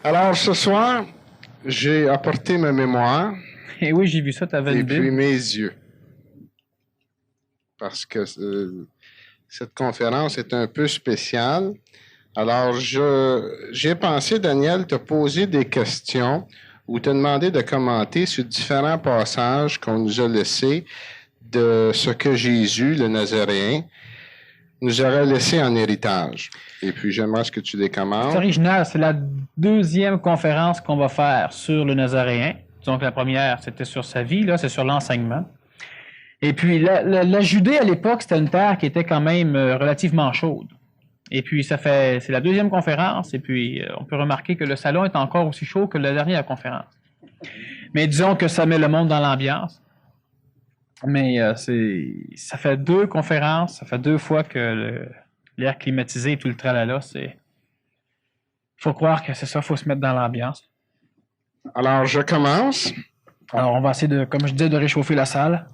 Alors, ce soir, j'ai apporté ma mémoire Et oui, j'ai vu ça, tu avais et une puis Bible. mes yeux. Parce que cette conférence est un peu spéciale. Alors, j'ai pensé, Daniel, te poser des questions ou te demander de commenter sur différents passages qu'on nous a laissés de ce que Jésus, le Nazaréen, nous aurait laissé en héritage. Et puis, j'aimerais que tu les C'est commentes. original, c'est la deuxième conférence qu'on va faire sur le Nazaréen. Donc la première, c'était sur sa vie, là, c'est sur l'enseignement. Et puis la Judée à l'époque, c'était une terre qui était quand même relativement chaude. Et puis c'est la deuxième conférence, et puis on peut remarquer que le salon est encore aussi chaud que la dernière conférence. Mais disons que ça met le monde dans l'ambiance. Mais ça fait deux conférences, ça fait 2 fois que l'air climatisé et tout le tralala, faut croire que c'est ça, faut se mettre dans l'ambiance. Alors, je commence. Alors, on va essayer de, comme je disais, de réchauffer la salle.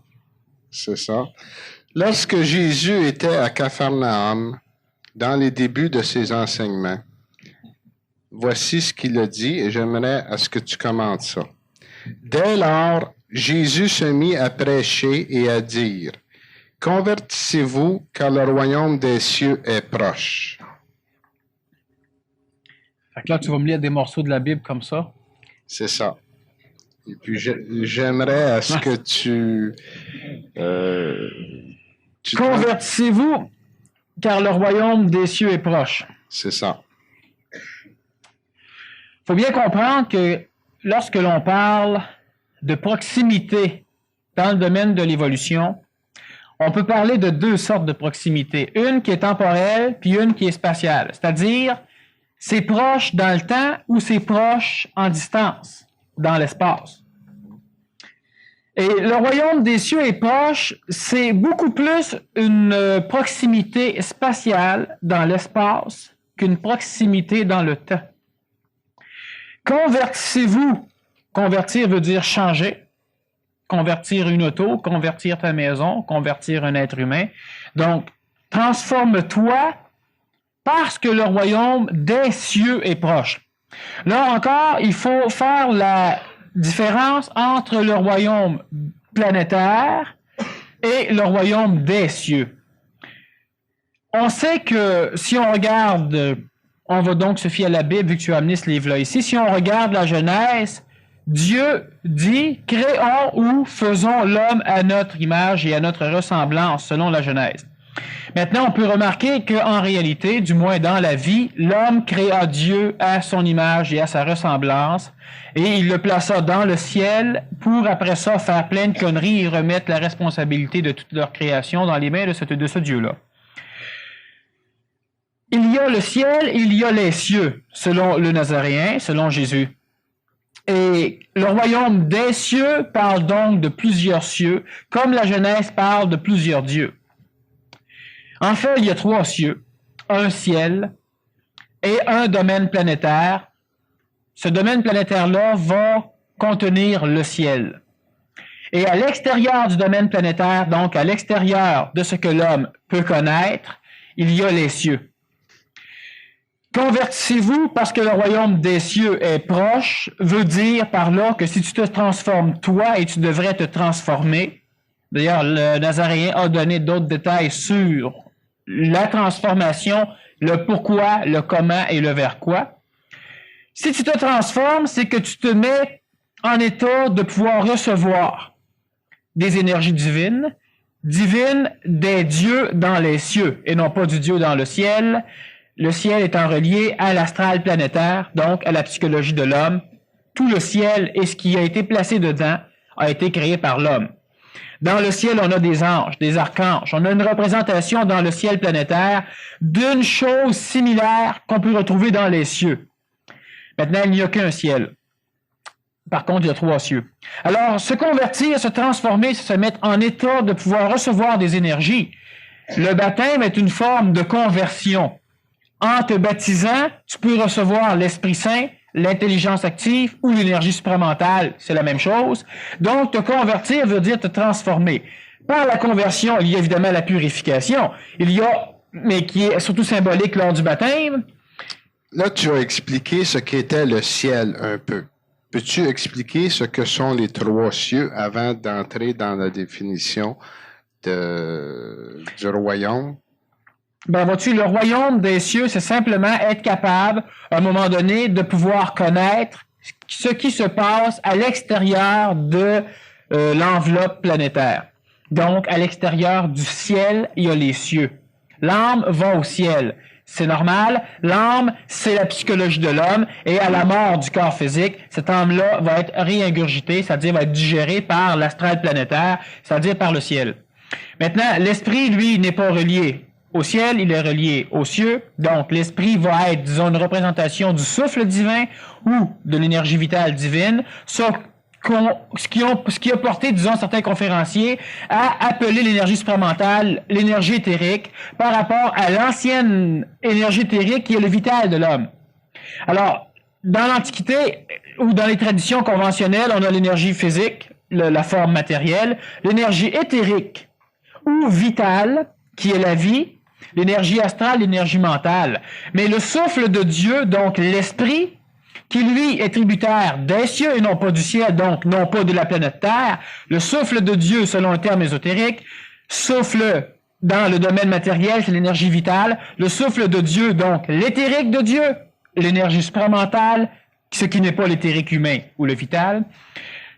C'est ça. Lorsque Jésus était à Capharnaüm, dans les débuts de ses enseignements, voici ce qu'il a dit, et j'aimerais à ce que tu commentes ça. Dès lors, Jésus se mit à prêcher et à dire, « Convertissez-vous, car le royaume des cieux est proche. » Fait que là, tu vas me lire des morceaux de la Bible comme ça. C'est ça. Et puis, j'aimerais à ce que tu Convertissez-vous, car le royaume des cieux est proche. C'est ça. Il faut bien comprendre que lorsque l'on parle de proximité dans le domaine de l'évolution, on peut parler de 2 sortes de proximité. Une qui est temporelle, puis une qui est spatiale. C'est-à-dire, c'est proche dans le temps ou c'est proche en distance, dans l'espace. Et le royaume des cieux est proche, c'est beaucoup plus une proximité spatiale dans l'espace qu'une proximité dans le temps. Convertissez-vous. Convertir veut dire changer. Convertir une auto, convertir ta maison, convertir un être humain. Donc, transforme-toi parce que le royaume des cieux est proche. Là encore, il faut faire la différence entre le royaume planétaire et le royaume des cieux. On sait que si on regarde, on va donc se fier à la Bible vu que tu as amené ce livre-là ici, si on regarde la Genèse, Dieu dit « Créons ou faisons l'homme à notre image et à notre ressemblance » selon la Genèse. Maintenant, on peut remarquer qu'en réalité, du moins dans la vie, l'homme créa Dieu à son image et à sa ressemblance et il le plaça dans le ciel pour après ça faire plein de conneries et remettre la responsabilité de toute leur création dans les mains de ce Dieu-là. Il y a le ciel, il y a les cieux, selon le Nazaréen, selon Jésus. Et le royaume des cieux parle donc de plusieurs cieux, comme la Genèse parle de plusieurs dieux. En fait, il y a 3 cieux, un ciel et un domaine planétaire. Ce domaine planétaire-là va contenir le ciel. Et à l'extérieur du domaine planétaire, donc à l'extérieur de ce que l'homme peut connaître, il y a les cieux. Convertissez-vous parce que le royaume des cieux est proche, veut dire par là que si tu te transformes toi et tu devrais te transformer, d'ailleurs le Nazaréen a donné d'autres détails sur la transformation, le pourquoi, le comment et le vers quoi. Si tu te transformes, c'est que tu te mets en état de pouvoir recevoir des énergies divines des dieux dans les cieux et non pas du Dieu dans le ciel. Le ciel étant relié à l'astral planétaire, donc à la psychologie de l'homme. Tout le ciel et ce qui a été placé dedans a été créé par l'homme. Dans le ciel, on a des anges, des archanges. On a une représentation dans le ciel planétaire d'une chose similaire qu'on peut retrouver dans les cieux. Maintenant, il n'y a qu'un ciel. Par contre, il y a 3 cieux. Alors, se convertir, se transformer, c'est se mettre en état de pouvoir recevoir des énergies. Le baptême est une forme de conversion. En te baptisant, tu peux recevoir l'Esprit Saint, l'intelligence active ou l'énergie supramentale, c'est la même chose. Donc, te convertir veut dire te transformer. Par la conversion, il y a évidemment la purification. Il y a, mais qui est surtout symbolique lors du baptême, là, tu as expliqué ce qu'était le ciel un peu. Peux-tu expliquer ce que sont les trois cieux avant d'entrer dans la définition du royaume? Ben, vois-tu, le royaume des cieux, c'est simplement être capable, à un moment donné, de pouvoir connaître ce qui se passe à l'extérieur de l'enveloppe planétaire. Donc, à l'extérieur du ciel, il y a les cieux. L'âme va au ciel. C'est normal. L'âme, c'est la psychologie de l'homme. Et à la mort du corps physique, cette âme-là va être réingurgitée, c'est-à-dire va être digérée par l'astral planétaire, c'est-à-dire par le ciel. Maintenant, l'esprit, lui, n'est pas relié au ciel, il est relié aux cieux. Donc, l'esprit va être, disons, une représentation du souffle divin ou de l'énergie vitale divine, ce qui a porté, disons, certains conférenciers à appeler l'énergie supramentale l'énergie éthérique par rapport à l'ancienne énergie éthérique qui est le vital de l'homme. Alors, dans l'Antiquité ou dans les traditions conventionnelles, on a l'énergie physique, la forme matérielle, l'énergie éthérique ou vitale, qui est la vie, l'énergie astrale, l'énergie mentale. Mais le souffle de Dieu, donc l'esprit, qui lui est tributaire des cieux et non pas du ciel, donc non pas de la planète Terre, le souffle de Dieu, selon un terme ésotérique, souffle dans le domaine matériel, c'est l'énergie vitale, le souffle de Dieu, donc l'éthérique de Dieu, l'énergie supramentale, ce qui n'est pas l'éthérique humain ou le vital.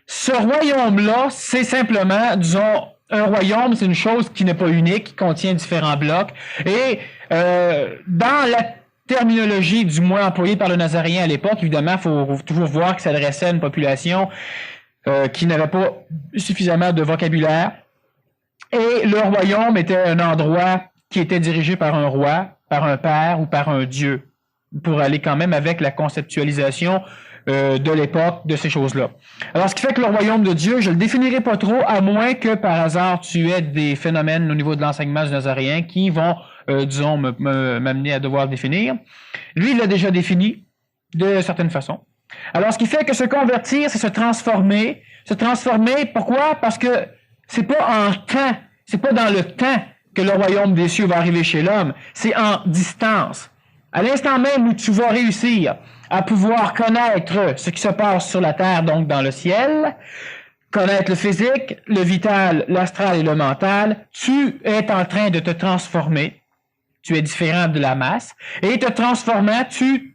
Ce royaume-là, c'est simplement, disons, un royaume, c'est une chose qui n'est pas unique, qui contient différents blocs. Et dans la terminologie, du moins employée par le Nazaréen à l'époque, évidemment, il faut toujours voir qu'il s'adressait à une population qui n'avait pas suffisamment de vocabulaire. Et le royaume était un endroit qui était dirigé par un roi, par un père ou par un dieu, pour aller quand même avec la conceptualisation de l'époque de ces choses-là. Alors, ce qui fait que le royaume de Dieu, je le définirai pas trop, à moins que par hasard tu aies des phénomènes au niveau de l'enseignement du Nazaréen qui vont, disons, m'amener à devoir le définir. Lui, il l'a déjà défini de certaines façons. Alors, ce qui fait que se convertir, c'est se transformer. Se transformer, pourquoi? Parce que c'est pas en temps, c'est pas dans le temps que le royaume des cieux va arriver chez l'homme, c'est en distance. À l'instant même où tu vas réussir à pouvoir connaître ce qui se passe sur la terre, donc dans le ciel, connaître le physique, le vital, l'astral et le mental, tu es en train de te transformer. Tu es différent de la masse. Et te transformant, tu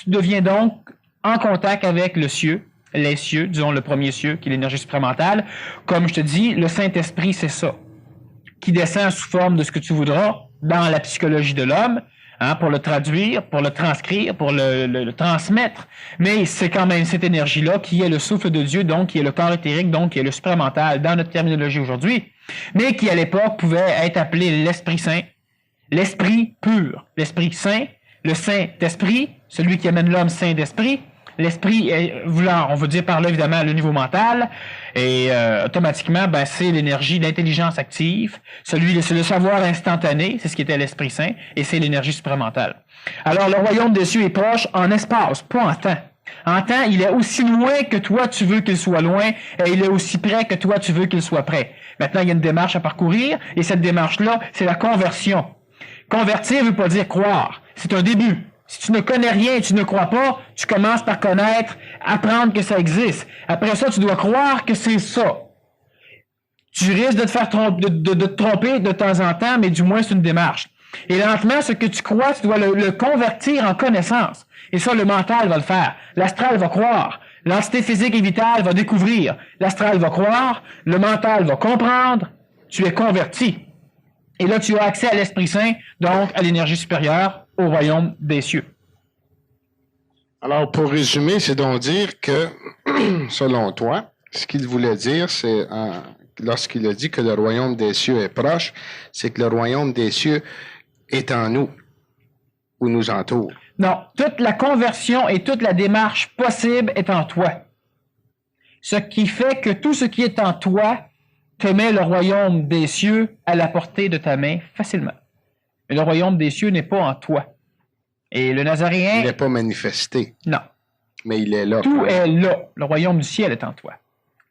deviens donc en contact avec le cieux, les cieux, disons le premier cieux, qui est l'énergie supramentale. Comme je te dis, le Saint-Esprit, c'est ça, qui descend sous forme de ce que tu voudras dans la psychologie de l'homme, hein, pour le traduire, pour le transcrire, pour le transmettre. Mais c'est quand même cette énergie-là qui est le souffle de Dieu, donc qui est le corps éthérique, donc qui est le supramental dans notre terminologie aujourd'hui, mais qui à l'époque pouvait être appelé l'Esprit Saint, l'Esprit pur, l'Esprit Saint, le Saint-Esprit, celui qui amène l'homme saint d'esprit. L'esprit, on veut dire par là évidemment le niveau mental, et automatiquement, ben, c'est l'énergie, l'intelligence active, c'est le savoir instantané, c'est ce qui était l'Esprit Saint, et c'est l'énergie supramentale. Alors, le royaume des cieux est proche en espace, pas en temps. En temps, il est aussi loin que toi tu veux qu'il soit loin, et il est aussi près que toi tu veux qu'il soit près. Maintenant, il y a une démarche à parcourir, et cette démarche-là, c'est la conversion. Convertir ne veut pas dire croire, c'est un début. Si tu ne connais rien et tu ne crois pas, tu commences par connaître, apprendre que ça existe. Après ça, tu dois croire que c'est ça. Tu risques de te faire de te tromper de temps en temps, mais du moins c'est une démarche. Et lentement, ce que tu crois, tu dois le convertir en connaissance. Et ça, le mental va le faire. L'astral va croire. L'entité physique et vitale va découvrir. L'astral va croire. Le mental va comprendre. Tu es converti. Et là, tu as accès à l'Esprit Saint, donc à l'énergie supérieure, au royaume des cieux. Alors, pour résumer, c'est donc dire que, selon toi, ce qu'il voulait dire, c'est, lorsqu'il a dit que le royaume des cieux est proche, c'est que le royaume des cieux est en nous, ou nous entoure. Non, toute la conversion et toute la démarche possible est en toi. Ce qui fait que tout ce qui est en toi te met le royaume des cieux à la portée de ta main facilement. Mais le royaume des cieux n'est pas en toi. Et le Nazaréen... Il n'est pas manifesté. Non. Mais il est là. Tout est là. Le royaume du ciel est en toi.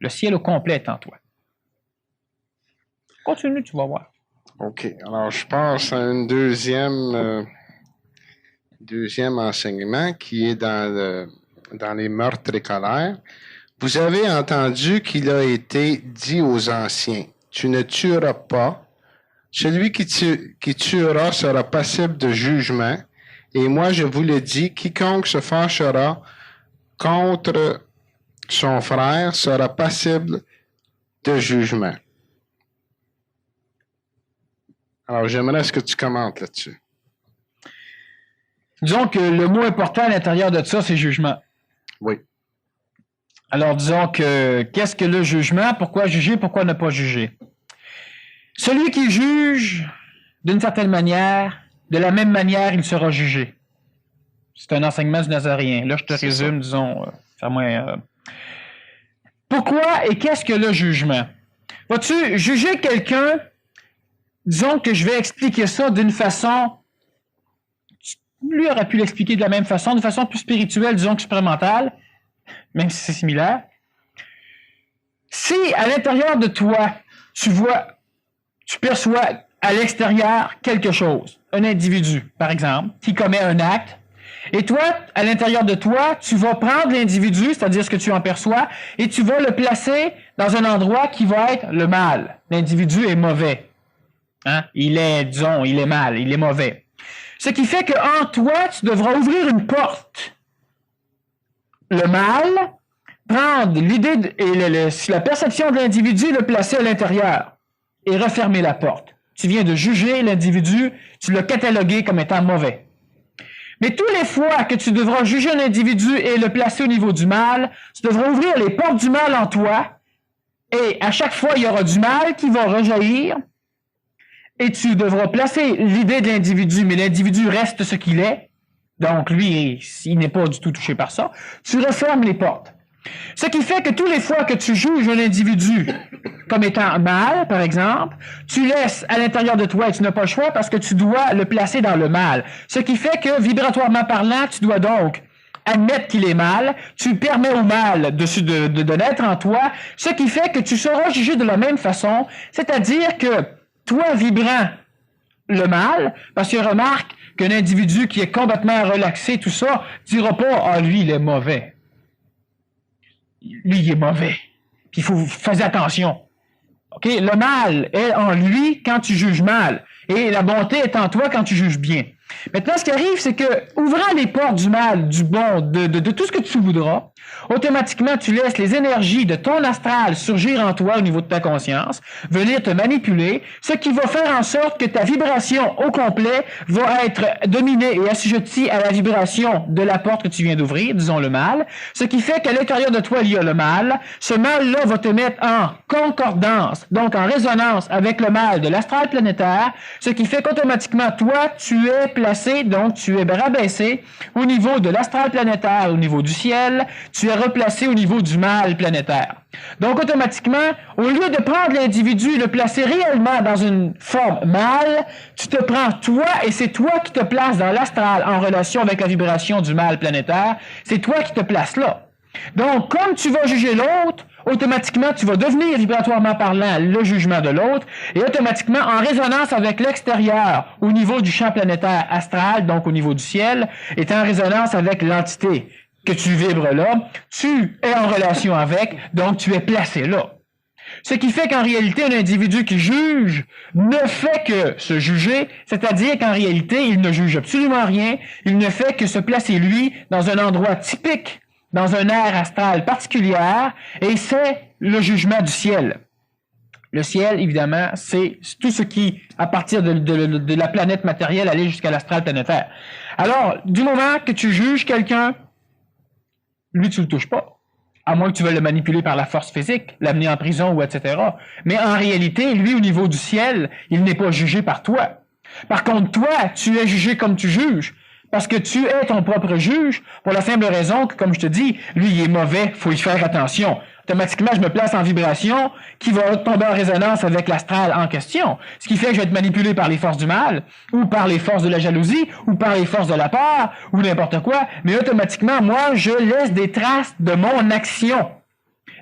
Le ciel au complet est en toi. Continue, tu vas voir. OK. Alors, je passe à une deuxième deuxième enseignement qui est dans les meurtres et colères. Vous avez entendu qu'il a été dit aux anciens, tu ne tueras pas. Celui qui tuera sera passible de jugement. Et moi, je vous le dis, quiconque se fâchera contre son frère sera passible de jugement. Alors, j'aimerais ce que tu commentes là-dessus. Disons que le mot important à l'intérieur de ça, c'est jugement. Oui. Alors, disons que qu'est-ce que le jugement? Pourquoi juger? Pourquoi ne pas juger? Celui qui juge, d'une certaine manière, de la même manière, il sera jugé. C'est un enseignement du Nazaréen. Là, je te résume, disons, pourquoi et qu'est-ce que le jugement? Vas-tu juger quelqu'un? Disons que je vais expliquer ça d'une façon... Lui aurait pu l'expliquer de la même façon, de façon plus spirituelle, disons que expérimentale, même si c'est similaire. Si, à l'intérieur de toi, tu perçois à l'extérieur quelque chose, un individu, par exemple, qui commet un acte, et toi, à l'intérieur de toi, tu vas prendre l'individu, c'est-à-dire ce que tu en perçois, et tu vas le placer dans un endroit qui va être le mal. L'individu est mauvais. Hein? Il est mal, il est mauvais. Ce qui fait qu'en toi, tu devras ouvrir une porte. Le mal, prendre l'idée et la perception de l'individu, le placer à l'intérieur et refermer la porte. Tu viens de juger l'individu, tu l'as catalogué comme étant mauvais. Mais tous les fois que tu devras juger un individu et le placer au niveau du mal, tu devras ouvrir les portes du mal en toi, et à chaque fois, il y aura du mal qui va rejaillir, et tu devras placer l'idée de l'individu, mais l'individu reste ce qu'il est, donc lui, il n'est pas du tout touché par ça. Tu refermes les portes. Ce qui fait que tous les fois que tu juges un individu comme étant mal, par exemple, tu laisses à l'intérieur de toi, et tu n'as pas le choix parce que tu dois le placer dans le mal. Ce qui fait que, vibratoirement parlant, tu dois donc admettre qu'il est mal, tu permets au mal de naître en toi, ce qui fait que tu seras jugé de la même façon, c'est-à-dire que toi, vibrant le mal, parce que remarque qu'un individu qui est complètement relaxé, tout ça, dira pas « Ah, lui, il est mauvais ». Lui, il est mauvais. Puis il faut faire attention. OK? Le mal est en lui quand tu juges mal. Et la bonté est en toi quand tu juges bien. Maintenant, ce qui arrive, c'est que, ouvrant les portes du mal, du bon, de tout ce que tu voudras, automatiquement, tu laisses les énergies de ton astral surgir en toi au niveau de ta conscience, venir te manipuler, ce qui va faire en sorte que ta vibration au complet va être dominée et assujettie à la vibration de la porte que tu viens d'ouvrir, disons le mal, ce qui fait qu'à l'intérieur de toi, il y a le mal. Ce mal-là va te mettre en concordance, donc en résonance avec le mal de l'astral planétaire, ce qui fait qu'automatiquement, toi, tu es placé, donc tu es rabaissé au niveau de l'astral planétaire, au niveau du ciel, tu es replacé au niveau du mal planétaire. Donc, automatiquement, au lieu de prendre l'individu et le placer réellement dans une forme mâle, tu te prends toi et c'est toi qui te places dans l'astral en relation avec la vibration du mal planétaire. C'est toi qui te places là. Donc, comme tu vas juger l'autre, automatiquement, tu vas devenir vibratoirement parlant le jugement de l'autre et automatiquement, en résonance avec l'extérieur au niveau du champ planétaire astral, donc au niveau du ciel, et en résonance avec l'entité que tu vibres là, tu es en relation avec, donc tu es placé là. Ce qui fait qu'en réalité, un individu qui juge ne fait que se juger, c'est-à-dire qu'en réalité, il ne juge absolument rien, il ne fait que se placer lui dans un endroit typique, dans un aire astral particulière, et c'est le jugement du ciel. Le ciel, évidemment, c'est tout ce qui, à partir de la planète matérielle, allait jusqu'à l'astral planétaire. Alors, du moment que tu juges quelqu'un, lui, tu le touches pas. À moins que tu veuilles le manipuler par la force physique, l'amener en prison ou etc. Mais en réalité, lui, au niveau du ciel, il n'est pas jugé par toi. Par contre, toi, tu es jugé comme tu juges. Parce que tu es ton propre juge, pour la simple raison que, comme je te dis, lui, il est mauvais, faut y faire attention. Automatiquement, je me place en vibration qui va tomber en résonance avec l'astral en question. Ce qui fait que je vais être manipulé par les forces du mal, ou par les forces de la jalousie, ou par les forces de la peur, ou n'importe quoi. Mais automatiquement, moi, je laisse des traces de mon action,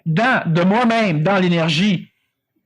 de moi-même, dans l'énergie.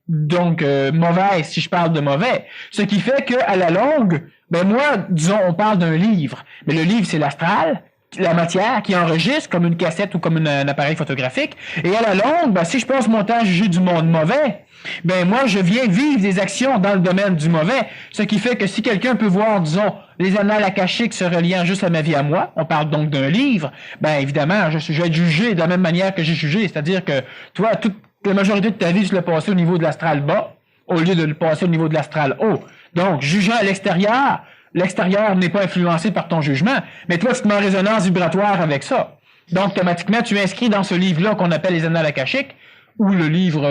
Donc, mauvaise, si je parle de mauvais. Ce qui fait qu'à la longue, Ben moi, disons, on parle d'un livre. Mais le livre, c'est l'astral, la matière qui enregistre comme une cassette ou comme un appareil photographique. Et à la longue, ben, si je passe mon temps à juger du monde mauvais, ben moi, je viens vivre des actions dans le domaine du mauvais. Ce qui fait que si quelqu'un peut voir, disons, les annales akashiques se reliant juste à ma vie à moi, on parle donc d'un livre, ben évidemment, je vais être jugé de la même manière que j'ai jugé. C'est-à-dire que toi, toute la majorité de ta vie, tu l'as passé au niveau de l'astral bas, au lieu de le passer au niveau de l'astral haut. Donc, jugeant à l'extérieur n'est pas influencé par ton jugement, mais toi, tu te mets en résonance vibratoire avec ça. Donc, automatiquement, tu inscris dans ce livre-là qu'on appelle les annales akashiques, ou le livre,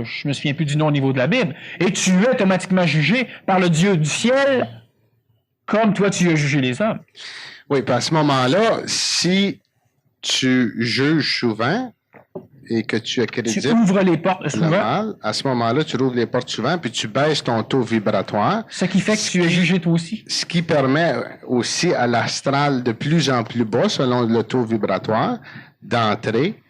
je me souviens plus du nom au niveau de la Bible, et tu es automatiquement jugé par le Dieu du ciel, comme toi, tu as jugé les hommes. Oui, puis à ce moment-là, si tu juges souvent et que tu accrédites Tu ouvres les portes le souvent, mal, à ce moment-là, tu rouvres les portes souvent, puis tu baisses ton taux vibratoire, ce qui fait que tu es jugé toi aussi. ce qui permet aussi à l'astral de plus en plus bas, selon le taux vibratoire, d'entrer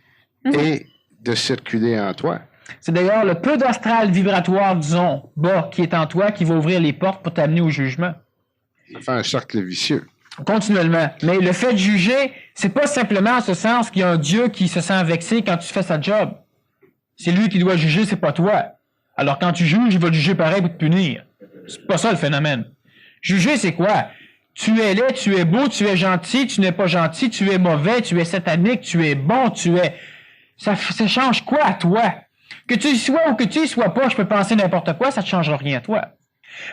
et de circuler en toi. C'est d'ailleurs le peu d'astral vibratoire, disons, bas, qui est en toi, qui va ouvrir les portes pour t'amener au jugement. Ça fait un cercle vicieux. Continuellement. Mais le fait de juger, c'est pas simplement en ce sens qu'il y a un Dieu qui se sent vexé quand tu fais sa job. C'est lui qui doit juger, c'est pas toi. Alors quand tu juges, il va te juger pareil pour te punir. C'est pas ça le phénomène. Juger, c'est quoi? Tu es laid, tu es beau, tu es gentil, tu n'es pas gentil, tu es mauvais, tu es satanique, tu es bon, tu es... Ça change quoi à toi? Que tu y sois ou que tu y sois pas, je peux penser n'importe quoi, ça ne changera rien à toi.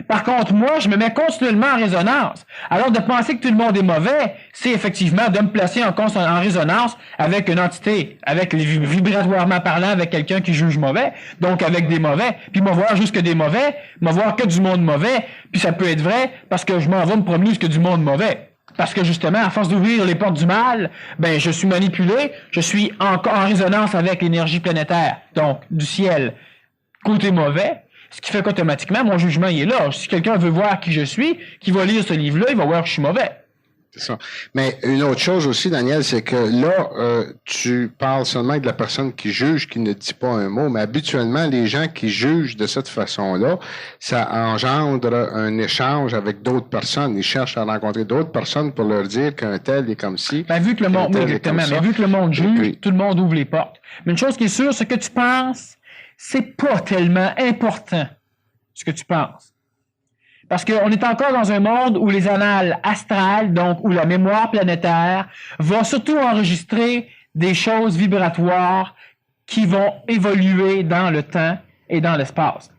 Par contre, moi, je me mets continuellement en résonance. Alors, de penser que tout le monde est mauvais, c'est effectivement de me placer en résonance avec une entité, avec vibratoirement parlant, avec quelqu'un qui juge mauvais, donc avec des mauvais, puis me voir juste que des mauvais, me voir que du monde mauvais, puis ça peut être vrai parce que je m'en vais me promener jusque du monde mauvais. Parce que justement, à force d'ouvrir les portes du mal, ben je suis manipulé, je suis en résonance avec l'énergie planétaire, donc du ciel, côté mauvais. Ce qui fait qu'automatiquement, mon jugement, il est là. Si quelqu'un veut voir qui je suis, qui va lire ce livre-là, il va voir que je suis mauvais. C'est ça. Mais une autre chose aussi, Daniel, c'est que là, tu parles seulement de la personne qui juge, qui ne dit pas un mot, mais habituellement, les gens qui jugent de cette façon-là, ça engendre un échange avec d'autres personnes. Ils cherchent à rencontrer d'autres personnes pour leur dire qu'un tel est comme ci. Ben, vu que le monde, exactement, mais vu que le monde juge, puis, tout le monde ouvre les portes. Mais une chose qui est sûre, ce que tu penses, c'est pas tellement important, ce que tu penses. Parce qu'on est encore dans un monde où les annales astrales, donc où la mémoire planétaire, va surtout enregistrer des choses vibratoires qui vont évoluer dans le temps et dans l'espace.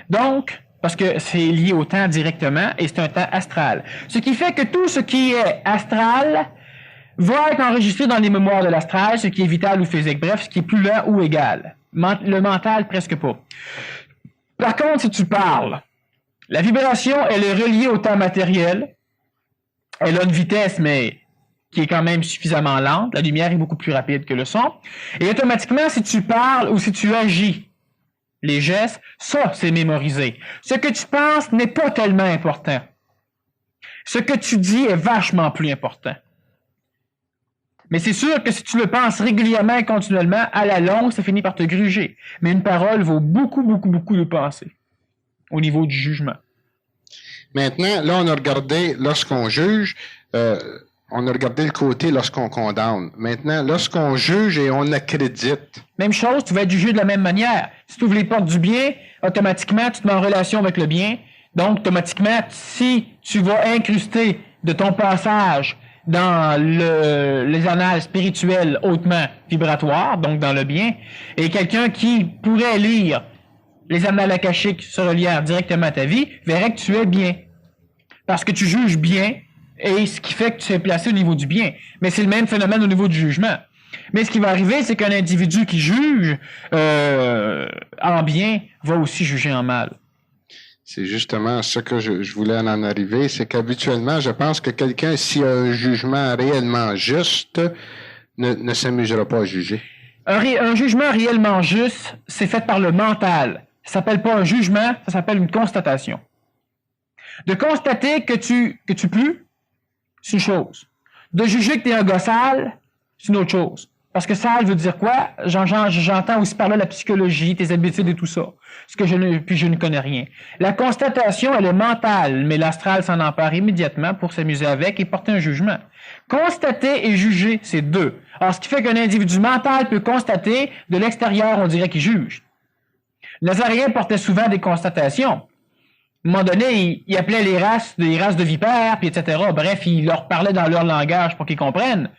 Donc, parce que c'est lié au temps directement et c'est un temps astral. Ce qui fait que tout ce qui est astral va être enregistré dans les mémoires de l'astral, ce qui est vital ou physique, bref, ce qui est plus lent ou égal. Le mental, presque pas. Par contre, si tu parles, la vibration, elle est reliée au temps matériel. Elle a une vitesse, mais qui est quand même suffisamment lente. La lumière est beaucoup plus rapide que le son. Et automatiquement, si tu parles ou si tu agis, les gestes, ça, c'est mémorisé. Ce que tu penses n'est pas tellement important. Ce que tu dis est vachement plus important. Mais c'est sûr que si tu le penses régulièrement et continuellement, à la longue, ça finit par te gruger. Mais une parole vaut beaucoup, beaucoup, beaucoup de pensée au niveau du jugement. Maintenant, là, on a regardé, lorsqu'on juge, on a regardé le côté lorsqu'on condamne. Maintenant, lorsqu'on juge et on accrédite. Même chose, tu vas être jugé de la même manière. Si tu ouvres les portes du bien, automatiquement, tu te mets en relation avec le bien. Donc, automatiquement, si tu vas incruster de ton passage dans les annales spirituelles hautement vibratoires, donc dans le bien, et quelqu'un qui pourrait lire les annales akashiques se reliant directement à ta vie, verrait que tu es bien. Parce que tu juges bien, et ce qui fait que tu es placé au niveau du bien. Mais c'est le même phénomène au niveau du jugement. Mais ce qui va arriver, c'est qu'un individu qui juge en bien va aussi juger en mal. C'est justement ce que je voulais en arriver, c'est qu'habituellement, je pense que quelqu'un, s'il a un jugement réellement juste, ne s'amusera pas à juger. Un jugement réellement juste, c'est fait par le mental. Ça s'appelle pas un jugement, ça s'appelle une constatation. De constater que tu pues, c'est une chose. De juger que tu es un gars sale, c'est une autre chose. Parce que sale veut dire quoi? J'entends aussi par là la psychologie, tes habitudes et tout ça. Puis je ne connais rien. La constatation, elle est mentale, mais l'astral s'en empare immédiatement pour s'amuser avec et porter un jugement. Constater et juger, c'est deux. Alors, ce qui fait qu'un individu mental peut constater, de l'extérieur, on dirait qu'il juge. Nazaréen portait souvent des constatations. À un moment donné, il appelait les races de vipères, puis etc. Bref, il leur parlait dans leur langage pour qu'ils comprennent.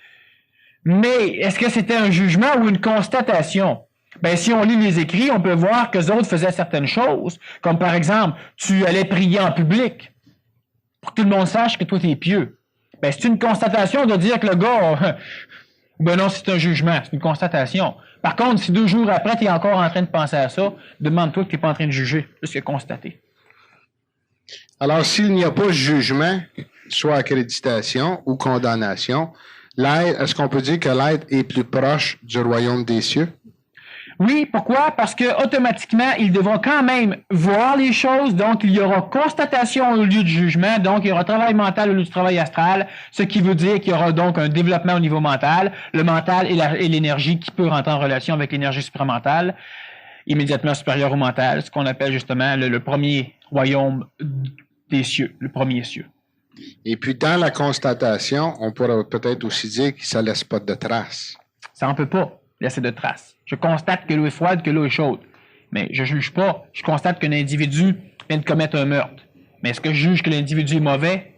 Mais est-ce que c'était un jugement ou une constatation? Ben, si on lit les écrits, on peut voir que les autres faisaient certaines choses, comme par exemple, tu allais prier en public pour que tout le monde sache que toi, tu es pieux. Ben, c'est une constatation de dire que le gars, ben non, c'est un jugement, c'est une constatation. Par contre, si 2 jours après, tu es encore en train de penser à ça, demande-toi que tu n'es pas en train de juger, plus que constater. Alors, s'il n'y a pas de jugement, soit accréditation ou condamnation, est-ce qu'on peut dire que l'être est plus proche du royaume des cieux? Oui, pourquoi? Parce que automatiquement, ils devront quand même voir les choses, donc il y aura constatation au lieu de jugement, donc il y aura travail mental au lieu du travail astral, ce qui veut dire qu'il y aura donc un développement au niveau mental, le mental et l'énergie qui peut rentrer en relation avec l'énergie supramentale, immédiatement supérieure au mental, ce qu'on appelle justement le premier royaume des cieux, le premier cieux. Et puis, dans la constatation, on pourrait peut-être aussi dire que ça ne laisse pas de traces. Ça n'en peut pas laisser de traces. Je constate que l'eau est froide, que l'eau est chaude. Mais je ne juge pas. Je constate qu'un individu vient de commettre un meurtre. Mais est-ce que je juge que l'individu est mauvais?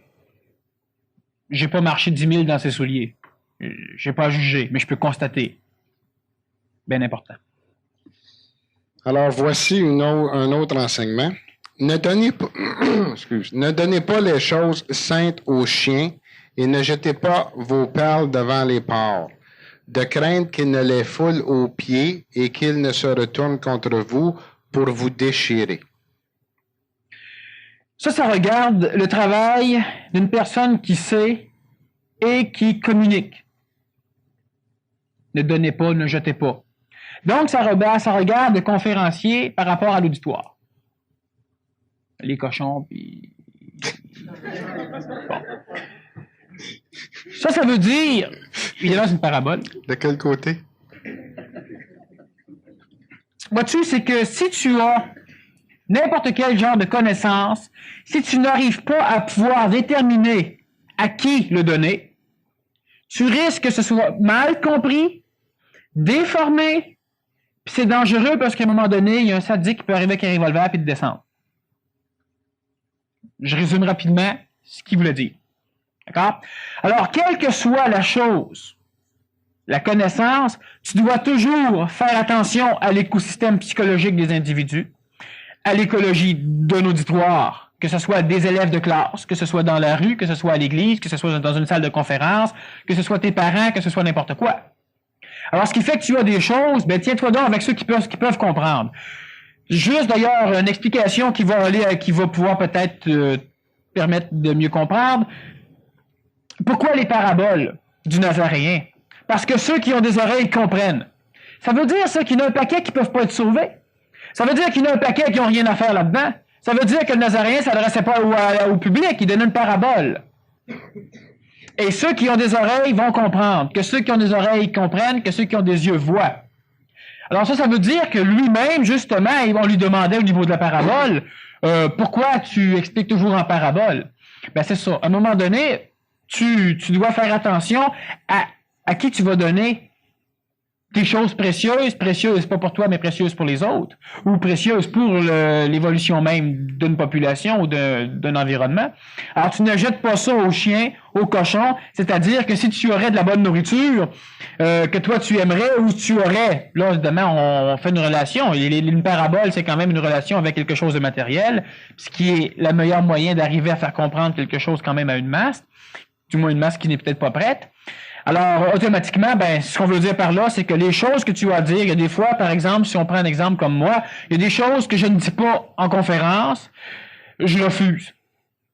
Je n'ai pas marché 10 000 dans ses souliers. Je n'ai pas jugé, mais je peux constater. Bien important. Alors, voici un autre enseignement. Ne donnez pas les choses saintes aux chiens et ne jetez pas vos perles devant les porcs, de crainte qu'ils ne les foulent aux pieds et qu'ils ne se retournent contre vous pour vous déchirer. Ça regarde le travail d'une personne qui sait et qui communique. Ne donnez pas, ne jetez pas. Donc, ça regarde le conférencier par rapport à l'auditoire. Les cochons, puis... Bon. Ça veut dire... Évidemment, c'est une parabole. De quel côté? Vois-tu, c'est que si tu as n'importe quel genre de connaissance, si tu n'arrives pas à pouvoir déterminer à qui le donner, tu risques que ce soit mal compris, déformé, puis c'est dangereux parce qu'à un moment donné, il y a un sadique qui peut arriver avec un revolver puis te descendre. Je résume rapidement ce qu'il voulait dire. D'accord? Alors, quelle que soit la chose, la connaissance, tu dois toujours faire attention à l'écosystème psychologique des individus, à l'écologie d'un auditoire, que ce soit des élèves de classe, que ce soit dans la rue, que ce soit à l'église, que ce soit dans une salle de conférence, que ce soit tes parents, que ce soit n'importe quoi. Alors, ce qui fait que tu as des choses, ben tiens-toi donc avec ceux qui peuvent comprendre. Juste d'ailleurs, une explication qui va pouvoir peut-être permettre de mieux comprendre. Pourquoi les paraboles du Nazaréen? Parce que ceux qui ont des oreilles comprennent. Ça veut dire ça qu'il y en a un paquet qui ne peuvent pas être sauvés. Ça veut dire qu'il y en a un paquet qui n'ont rien à faire là-dedans. Ça veut dire que le Nazaréen ne s'adressait pas au public, il donnait une parabole. Et ceux qui ont des oreilles vont comprendre. Que ceux qui ont des oreilles comprennent, que ceux qui ont des yeux voient. Alors ça veut dire que lui-même, justement, on lui demandait au niveau de la parabole, pourquoi tu expliques toujours en parabole? Ben c'est ça. À un moment donné, tu dois faire attention à qui tu vas donner des choses précieuses pas pour toi, mais précieuses pour les autres, ou précieuses pour l'évolution même d'une population ou d'un environnement. Alors, tu ne jettes pas ça aux chiens, aux cochons, c'est-à-dire que si tu aurais de la bonne nourriture que toi tu aimerais, ou tu aurais, là, évidemment, on fait une relation, une parabole, c'est quand même une relation avec quelque chose de matériel, ce qui est le meilleur moyen d'arriver à faire comprendre quelque chose quand même à une masse, du moins une masse qui n'est peut-être pas prête. Alors, automatiquement, ben, ce qu'on veut dire par là, c'est que les choses que tu as à dire, il y a des fois, par exemple, si on prend un exemple comme moi, il y a des choses que je ne dis pas en conférence, je refuse.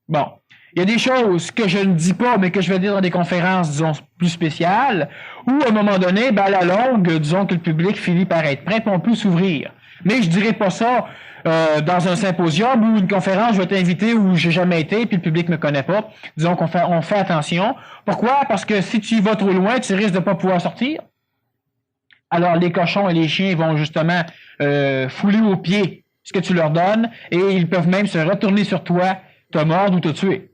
Bon. Il y a des choses que je ne dis pas, mais que je vais dire dans des conférences, disons, plus spéciales, où, à un moment donné, ben, à la longue, disons que le public finit par être prêt, puis on peut s'ouvrir. Mais je dirais pas ça dans un symposium ou une conférence, je vais t'inviter où j'ai jamais été, puis le public me connaît pas. Disons qu'on fait attention. Pourquoi? Parce que si tu y vas trop loin, tu risques de pas pouvoir sortir. alors les cochons et les chiens vont justement fouler aux pieds ce que tu leur donnes et ils peuvent même se retourner sur toi, te mordre ou te tuer.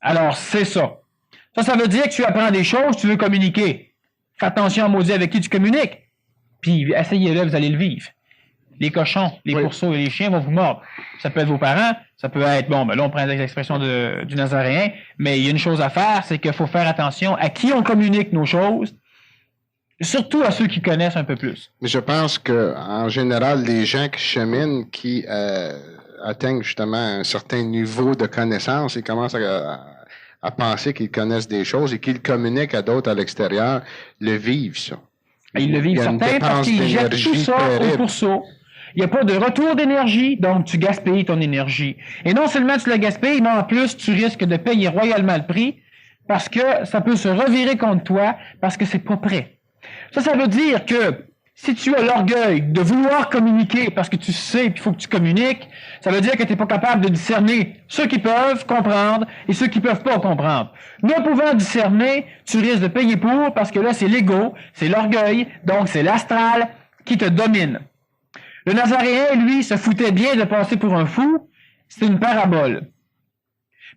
Alors, c'est ça. Ça veut dire que tu apprends des choses, tu veux communiquer. Fais attention à maudit avec qui tu communiques. Puis, essayez-le, vous allez le vivre. Les cochons, les pourceaux et les chiens vont vous mordre. Ça peut être vos parents, ça peut être, bon, ben là, on prend l'expression du Nazaréen, mais il y a une chose à faire, c'est qu'il faut faire attention à qui on communique nos choses, surtout à ceux qui connaissent un peu plus. Mais je pense que, en général, les gens qui cheminent, qui atteignent justement un certain niveau de connaissance, ils commencent à penser qu'ils connaissent des choses et qu'ils communiquent à d'autres à l'extérieur, le vivent, ça. Ils le vivent certains parce qu'ils jettent tout ça au pourceau. Il n'y a pas de retour d'énergie, donc tu gaspilles ton énergie. Et non seulement tu la gaspilles, mais en plus, tu risques de payer royalement le prix parce que ça peut se revirer contre toi parce que c'est pas prêt. Ça veut dire que si tu as l'orgueil de vouloir communiquer parce que tu sais qu'il faut que tu communiques, ça veut dire que tu n'es pas capable de discerner ceux qui peuvent comprendre et ceux qui ne peuvent pas comprendre. Ne pouvant discerner, tu risques de payer pour parce que là, c'est l'ego, c'est l'orgueil, donc c'est l'astral qui te domine. Le Nazaréen, lui, se foutait bien de passer pour un fou. C'est une parabole.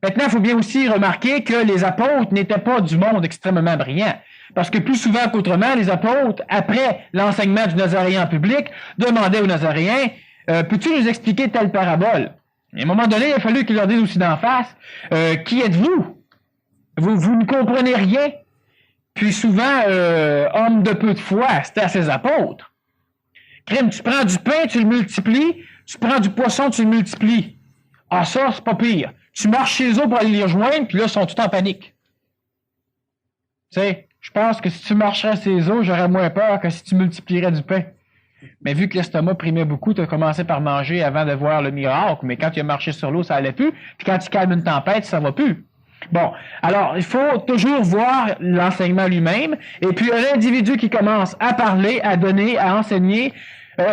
Maintenant, il faut bien aussi remarquer que les apôtres n'étaient pas du monde extrêmement brillant. Parce que plus souvent qu'autrement, les apôtres, après l'enseignement du Nazaréen en public, demandaient aux Nazaréens, peux-tu nous expliquer telle parabole? Et à un moment donné, il a fallu qu'ils leur disent aussi d'en face, qui êtes-vous? Vous ne comprenez rien. Puis souvent, homme de peu de foi, c'était à ses apôtres. Crime, tu prends du pain, tu le multiplies, tu prends du poisson, tu le multiplies. Ah, ça, c'est pas pire. Tu marches chez eux pour aller les rejoindre, puis là, ils sont tous en panique. Tu sais, je pense que si tu marcherais ces eaux, j'aurais moins peur que si tu multiplierais du pain. Mais vu que l'estomac primait beaucoup, tu as commencé par manger avant de voir le miracle, mais quand tu as marché sur l'eau, ça allait plus, puis quand tu calmes une tempête, ça va plus. Bon, alors, il faut toujours voir l'enseignement lui-même, et puis un individu qui commence à parler, à donner, à enseigner,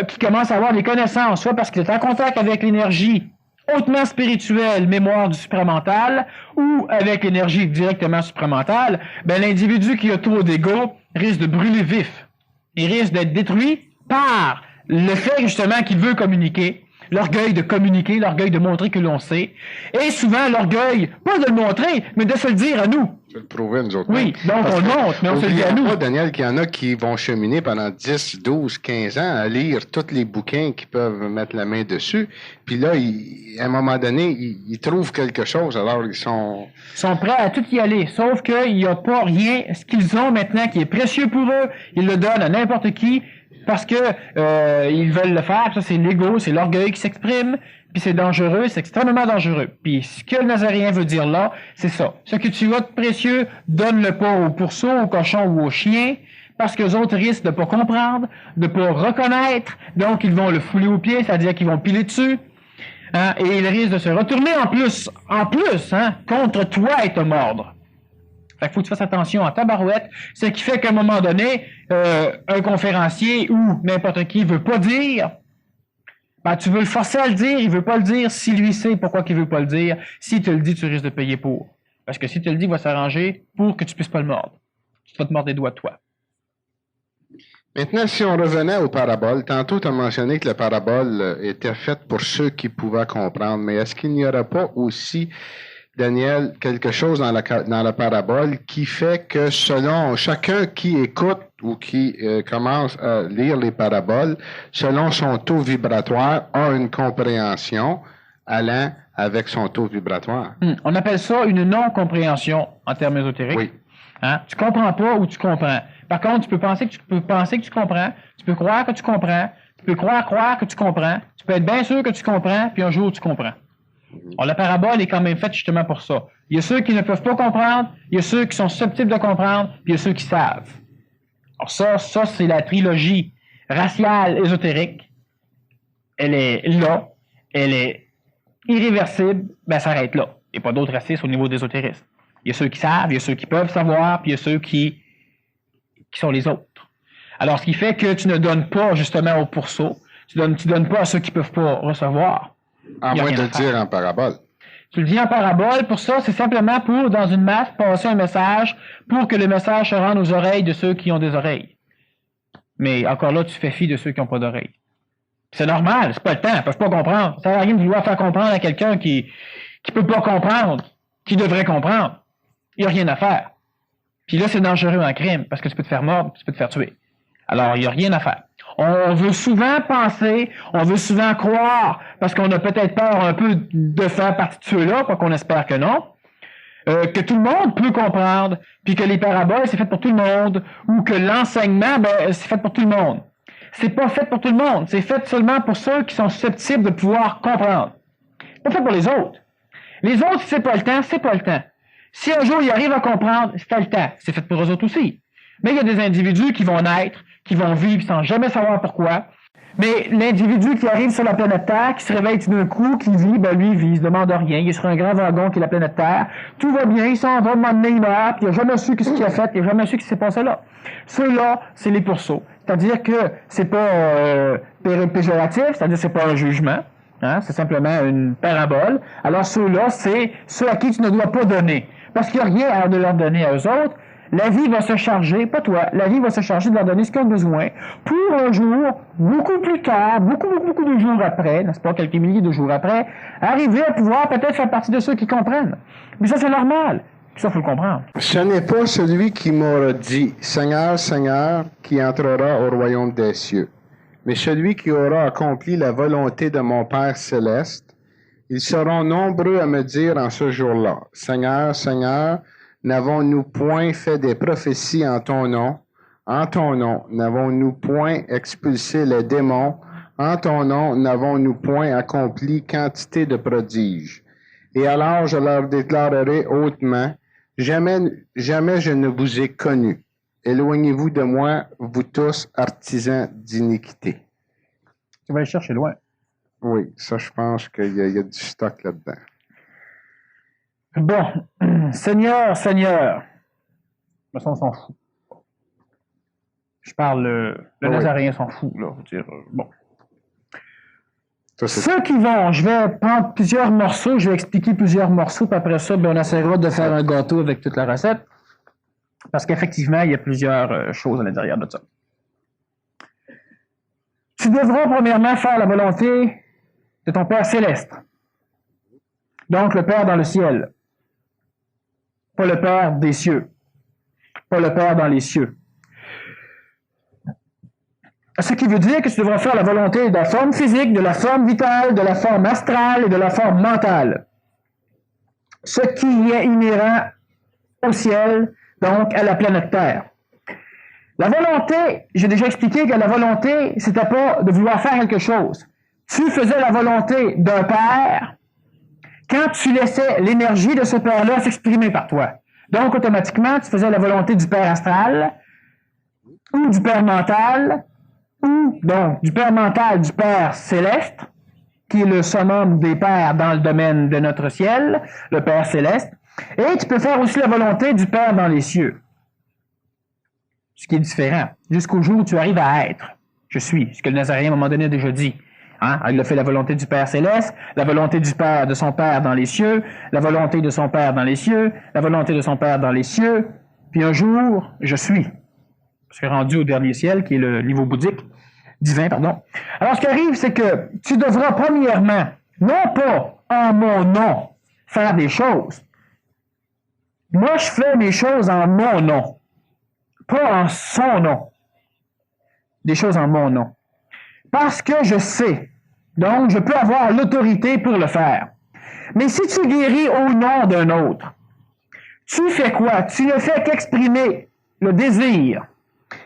qui commence à avoir des connaissances, soit parce qu'il est en contact avec l'énergie hautement spirituelle, mémoire du supramental, ou avec l'énergie directement supramentale, ben l'individu qui a trop d'ego risque de brûler vif. Il risque d'être détruit par le fait justement qu'il veut communiquer, l'orgueil de communiquer, l'orgueil de montrer que l'on sait, et souvent l'orgueil, pas de le montrer, mais de se le dire à nous. De le prouver, nous autres. Oui, donc on le montre, mais on se le dit à nous. Pas, Daniel, qu'il y en a qui vont cheminer pendant 10, 12, 15 ans à lire tous les bouquins qui peuvent mettre la main dessus, puis là, à un moment donné, ils trouvent quelque chose, alors ils sont prêts à tout y aller, sauf qu'il n'y a pas rien, ce qu'ils ont maintenant qui est précieux pour eux, ils le donnent à n'importe qui, parce que ils veulent le faire, ça c'est l'ego, c'est l'orgueil qui s'exprime, puis c'est dangereux, c'est extrêmement dangereux. Puis ce que le Nazaréen veut dire là, c'est ça. Ce que tu as de précieux, donne-le pas aux pourceaux, aux cochons ou aux chiens, parce que les autres risquent de pas comprendre, de pas reconnaître, donc ils vont le fouler aux pieds, c'est-à-dire qu'ils vont piler dessus, hein, et ils risquent de se retourner en plus, contre toi et te mordre. Fait qu'il faut que tu fasses attention à ta barouette, ce qui fait qu'à un moment donné, un conférencier ou n'importe qui veut pas dire, ben, tu veux le forcer à le dire, il veut pas le dire, si lui sait pourquoi il veut pas le dire, s'il te le dit, tu risques de payer pour. Parce que s'il te le dit, il va s'arranger pour que tu puisses pas le mordre. Tu vas te mordre les doigts de toi. Maintenant, si on revenait aux paraboles, tantôt tu as mentionné que la parabole était faite pour ceux qui pouvaient comprendre, mais est-ce qu'il n'y aurait pas aussi, Daniel, quelque chose dans la parabole qui fait que selon chacun qui écoute ou qui commence à lire les paraboles, selon son taux vibratoire, a une compréhension allant avec son taux vibratoire? On appelle ça une non-compréhension en termes ésotériques. Oui. Hein? Tu comprends pas ou tu comprends. Par contre, tu peux penser que tu comprends, tu peux croire que tu comprends, tu peux croire que tu comprends, tu peux être bien sûr que tu comprends, puis un jour tu comprends. Alors, la parabole est quand même faite justement pour ça. Il y a ceux qui ne peuvent pas comprendre, il y a ceux qui sont susceptibles de comprendre, puis il y a ceux qui savent. Alors ça c'est la trilogie raciale ésotérique. Elle est là, elle est irréversible, ben ça s'arrête là. Il n'y a pas d'autres racistes au niveau de l'ésotérisme. Il y a ceux qui savent, il y a ceux qui peuvent savoir, puis il y a ceux qui sont les autres. Alors, ce qui fait que tu ne donnes pas justement aux pourceaux, tu donnes pas à ceux qui ne peuvent pas recevoir. À moins de le dire en parabole. Tu le dis en parabole, pour ça, c'est simplement pour, dans une masse, passer un message pour que le message se rende aux oreilles de ceux qui ont des oreilles. Mais encore là, tu fais fi de ceux qui n'ont pas d'oreilles. C'est normal, c'est pas le temps, ils peuvent pas comprendre. Ça sert à rien de vouloir faire comprendre à quelqu'un qui peut pas comprendre, qui devrait comprendre. Il n'y a rien à faire. Puis là, c'est dangereux en crime, parce que tu peux te faire mordre, tu peux te faire tuer. Alors, il n'y a rien à faire. On veut souvent penser, on veut souvent croire, parce qu'on a peut-être peur un peu de faire partie de ceux-là, quoi qu'on espère que non, que tout le monde peut comprendre, puis que les paraboles, c'est fait pour tout le monde, ou que l'enseignement, c'est fait pour tout le monde. C'est pas fait pour tout le monde, c'est fait seulement pour ceux qui sont susceptibles de pouvoir comprendre. C'est pas fait pour les autres. Les autres, si c'est pas le temps, c'est pas le temps. Si un jour ils arrivent à comprendre, c'est le temps. C'est fait pour eux autres aussi. Mais il y a des individus qui vont naître, qui vont vivre sans jamais savoir pourquoi. Mais l'individu qui arrive sur la planète Terre, qui se réveille tout d'un coup, qui vit, lui, il vit, il se demande rien. Il est sur un grand wagon qui est la planète Terre. Tout va bien, il s'en va, m'emmener, il meurt, puis il n'a jamais su ce qu'il a fait, il n'a jamais su ce qui s'est passé là. Ceux-là, c'est les pourceaux. C'est-à-dire que c'est pas péjoratif, c'est-à-dire que c'est pas un jugement. Hein, c'est simplement une parabole. Alors ceux-là, c'est ceux à qui tu ne dois pas donner. Parce qu'il n'y a rien à leur donner à eux autres. La vie va se charger, pas toi, la vie va se charger de leur donner ce qu'ils ont besoin pour un jour, beaucoup plus tard, beaucoup de jours après, n'est-ce pas, quelques milliers de jours après, arriver à pouvoir peut-être faire partie de ceux qui comprennent. Mais ça, c'est normal. Ça, il faut le comprendre. Ce n'est pas celui qui m'aura dit « Seigneur, Seigneur » qui entrera au royaume des cieux, mais celui qui aura accompli la volonté de mon Père céleste. Ils seront nombreux à me dire en ce jour-là, « Seigneur, Seigneur, n'avons-nous point fait des prophéties en ton nom? En ton nom, n'avons-nous point expulsé les démons? En ton nom, n'avons-nous point accompli quantité de prodiges? Et alors je leur déclarerai hautement, jamais je ne vous ai connus. Éloignez-vous de moi, vous tous artisans d'iniquité. » Tu vas aller chercher loin. Oui, ça, je pense qu'il y a du stock là-dedans. Bon, Seigneur, Seigneur. Mais ça, on s'en fout. Je parle, le Nazaréen s'en fout, là. Je veux dire, bon. Ça, ceux qui vont, je vais prendre plusieurs morceaux, je vais expliquer plusieurs morceaux, puis après ça, on essaiera de faire un gâteau avec toute la recette. Parce qu'effectivement, il y a plusieurs choses à l'intérieur de ça. Tu devras premièrement faire la volonté de ton Père céleste. Donc, le Père dans le ciel. Pas le Père des cieux. Pas le Père dans les cieux. Ce qui veut dire que tu devras faire la volonté de la forme physique, de la forme vitale, de la forme astrale et de la forme mentale. Ce qui est inhérent au ciel, donc à la planète Terre. La volonté, j'ai déjà expliqué que la volonté, c'était pas de vouloir faire quelque chose. Tu faisais la volonté d'un Père quand tu laissais l'énergie de ce Père-là s'exprimer par toi. Donc, automatiquement, tu faisais la volonté du Père astral, ou du Père mental, ou donc du Père mental du Père céleste, qui est le summum des pères dans le domaine de notre ciel, le Père céleste, et tu peux faire aussi la volonté du Père dans les cieux. Ce qui est différent, jusqu'au jour où tu arrives à être. Je suis, ce que le Nazaréen à un moment donné a déjà dit. Hein? Il a fait la volonté du Père céleste, la volonté du Père de son Père dans les cieux, la volonté de son Père dans les cieux, la volonté de son Père dans les cieux, puis un jour, je suis. Parce que rendu au dernier ciel, qui est le niveau bouddhique, divin, pardon. Alors, ce qui arrive, c'est que tu devras premièrement, non pas en mon nom, faire des choses. Moi, je fais mes choses en mon nom. Pas en son nom. Des choses en mon nom. Parce que je sais. Donc, je peux avoir l'autorité pour le faire. Mais si tu guéris au nom d'un autre, tu fais quoi? Tu ne fais qu'exprimer le désir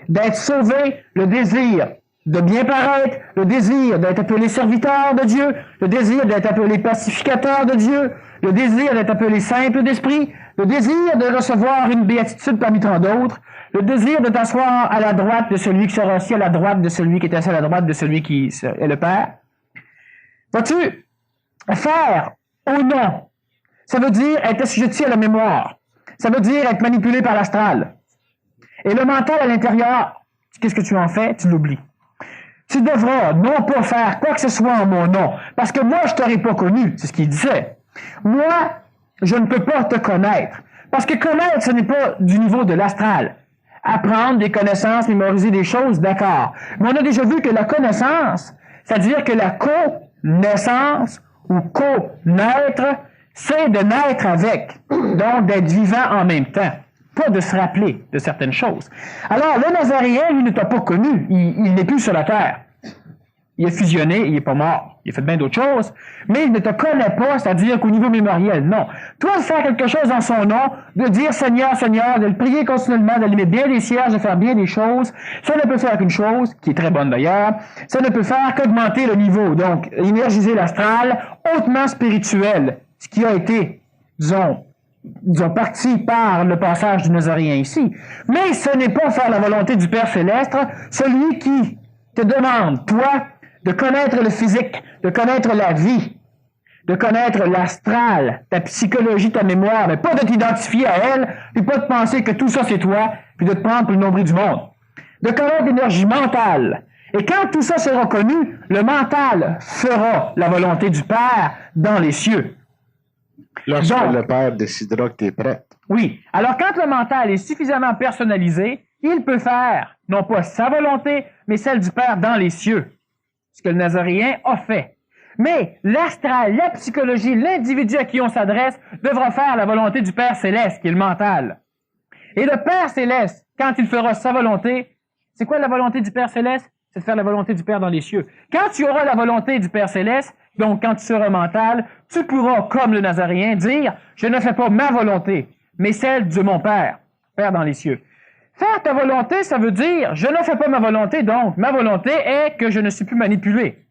d'être sauvé, le désir de bien paraître, le désir d'être appelé serviteur de Dieu, le désir d'être appelé pacificateur de Dieu, le désir d'être appelé simple d'esprit, le désir de recevoir une béatitude parmi tant d'autres, le désir de t'asseoir à la droite de celui qui sera assis à la droite de celui qui est assis à la droite de celui qui est le Père. Vas-tu faire au nom? Ça veut dire être assujetti à la mémoire. Ça veut dire être manipulé par l'astral. Et le mental à l'intérieur, qu'est-ce que tu en fais? Tu l'oublies. Tu devras non pas faire quoi que ce soit en mon nom, parce que moi, je ne t'aurais pas connu, c'est ce qu'il disait. Moi, je ne peux pas te connaître, parce que connaître, ce n'est pas du niveau de l'astral. Apprendre des connaissances, mémoriser des choses, d'accord. Mais on a déjà vu que la connaissance, c'est-à-dire que la connaissance ou connaître, c'est de naître avec, donc d'être vivant en même temps, pas de se rappeler de certaines choses. Alors, le Nazaréen, lui, ne t'a pas connu, il n'est plus sur la terre. Il a fusionné, il n'est pas mort. Il a fait bien d'autres choses, mais il ne te connaît pas, c'est-à-dire qu'au niveau mémoriel, non. Toi, de faire quelque chose en son nom, de dire Seigneur, Seigneur, de le prier continuellement, d'allumer bien des cierges, de faire bien des choses, ça ne peut faire qu'une chose, qui est très bonne d'ailleurs, ça ne peut faire qu'augmenter le niveau, donc énergiser l'astral, hautement spirituel, ce qui a été, disons, parti par le passage du Nazaréen ici. Mais ce n'est pas faire la volonté du Père Céleste, celui qui te demande, toi, de connaître le physique, de connaître la vie, de connaître l'astral, ta psychologie, ta mémoire, mais pas de t'identifier à elle, puis pas de penser que tout ça c'est toi, puis de te prendre pour le nombril du monde. De connaître l'énergie mentale. Et quand tout ça sera connu, le mental fera la volonté du Père dans les cieux. Lorsque le Père décidera que tu es prête. Oui. Alors quand le mental est suffisamment personnalisé, il peut faire, non pas sa volonté, mais celle du Père dans les cieux. Ce que le Nazaréen a fait. Mais l'astral, la psychologie, l'individu à qui on s'adresse devra faire la volonté du Père Céleste, qui est le mental. Et le Père Céleste, quand il fera sa volonté, c'est quoi la volonté du Père Céleste? C'est de faire la volonté du Père dans les cieux. Quand tu auras la volonté du Père Céleste, donc quand tu seras mental, tu pourras, comme le Nazaréen, dire « Je ne fais pas ma volonté, mais celle de mon Père, Père dans les cieux ». Faire ta volonté, ça veut dire, je ne fais pas ma volonté, donc ma volonté est que je ne suis plus manipulé.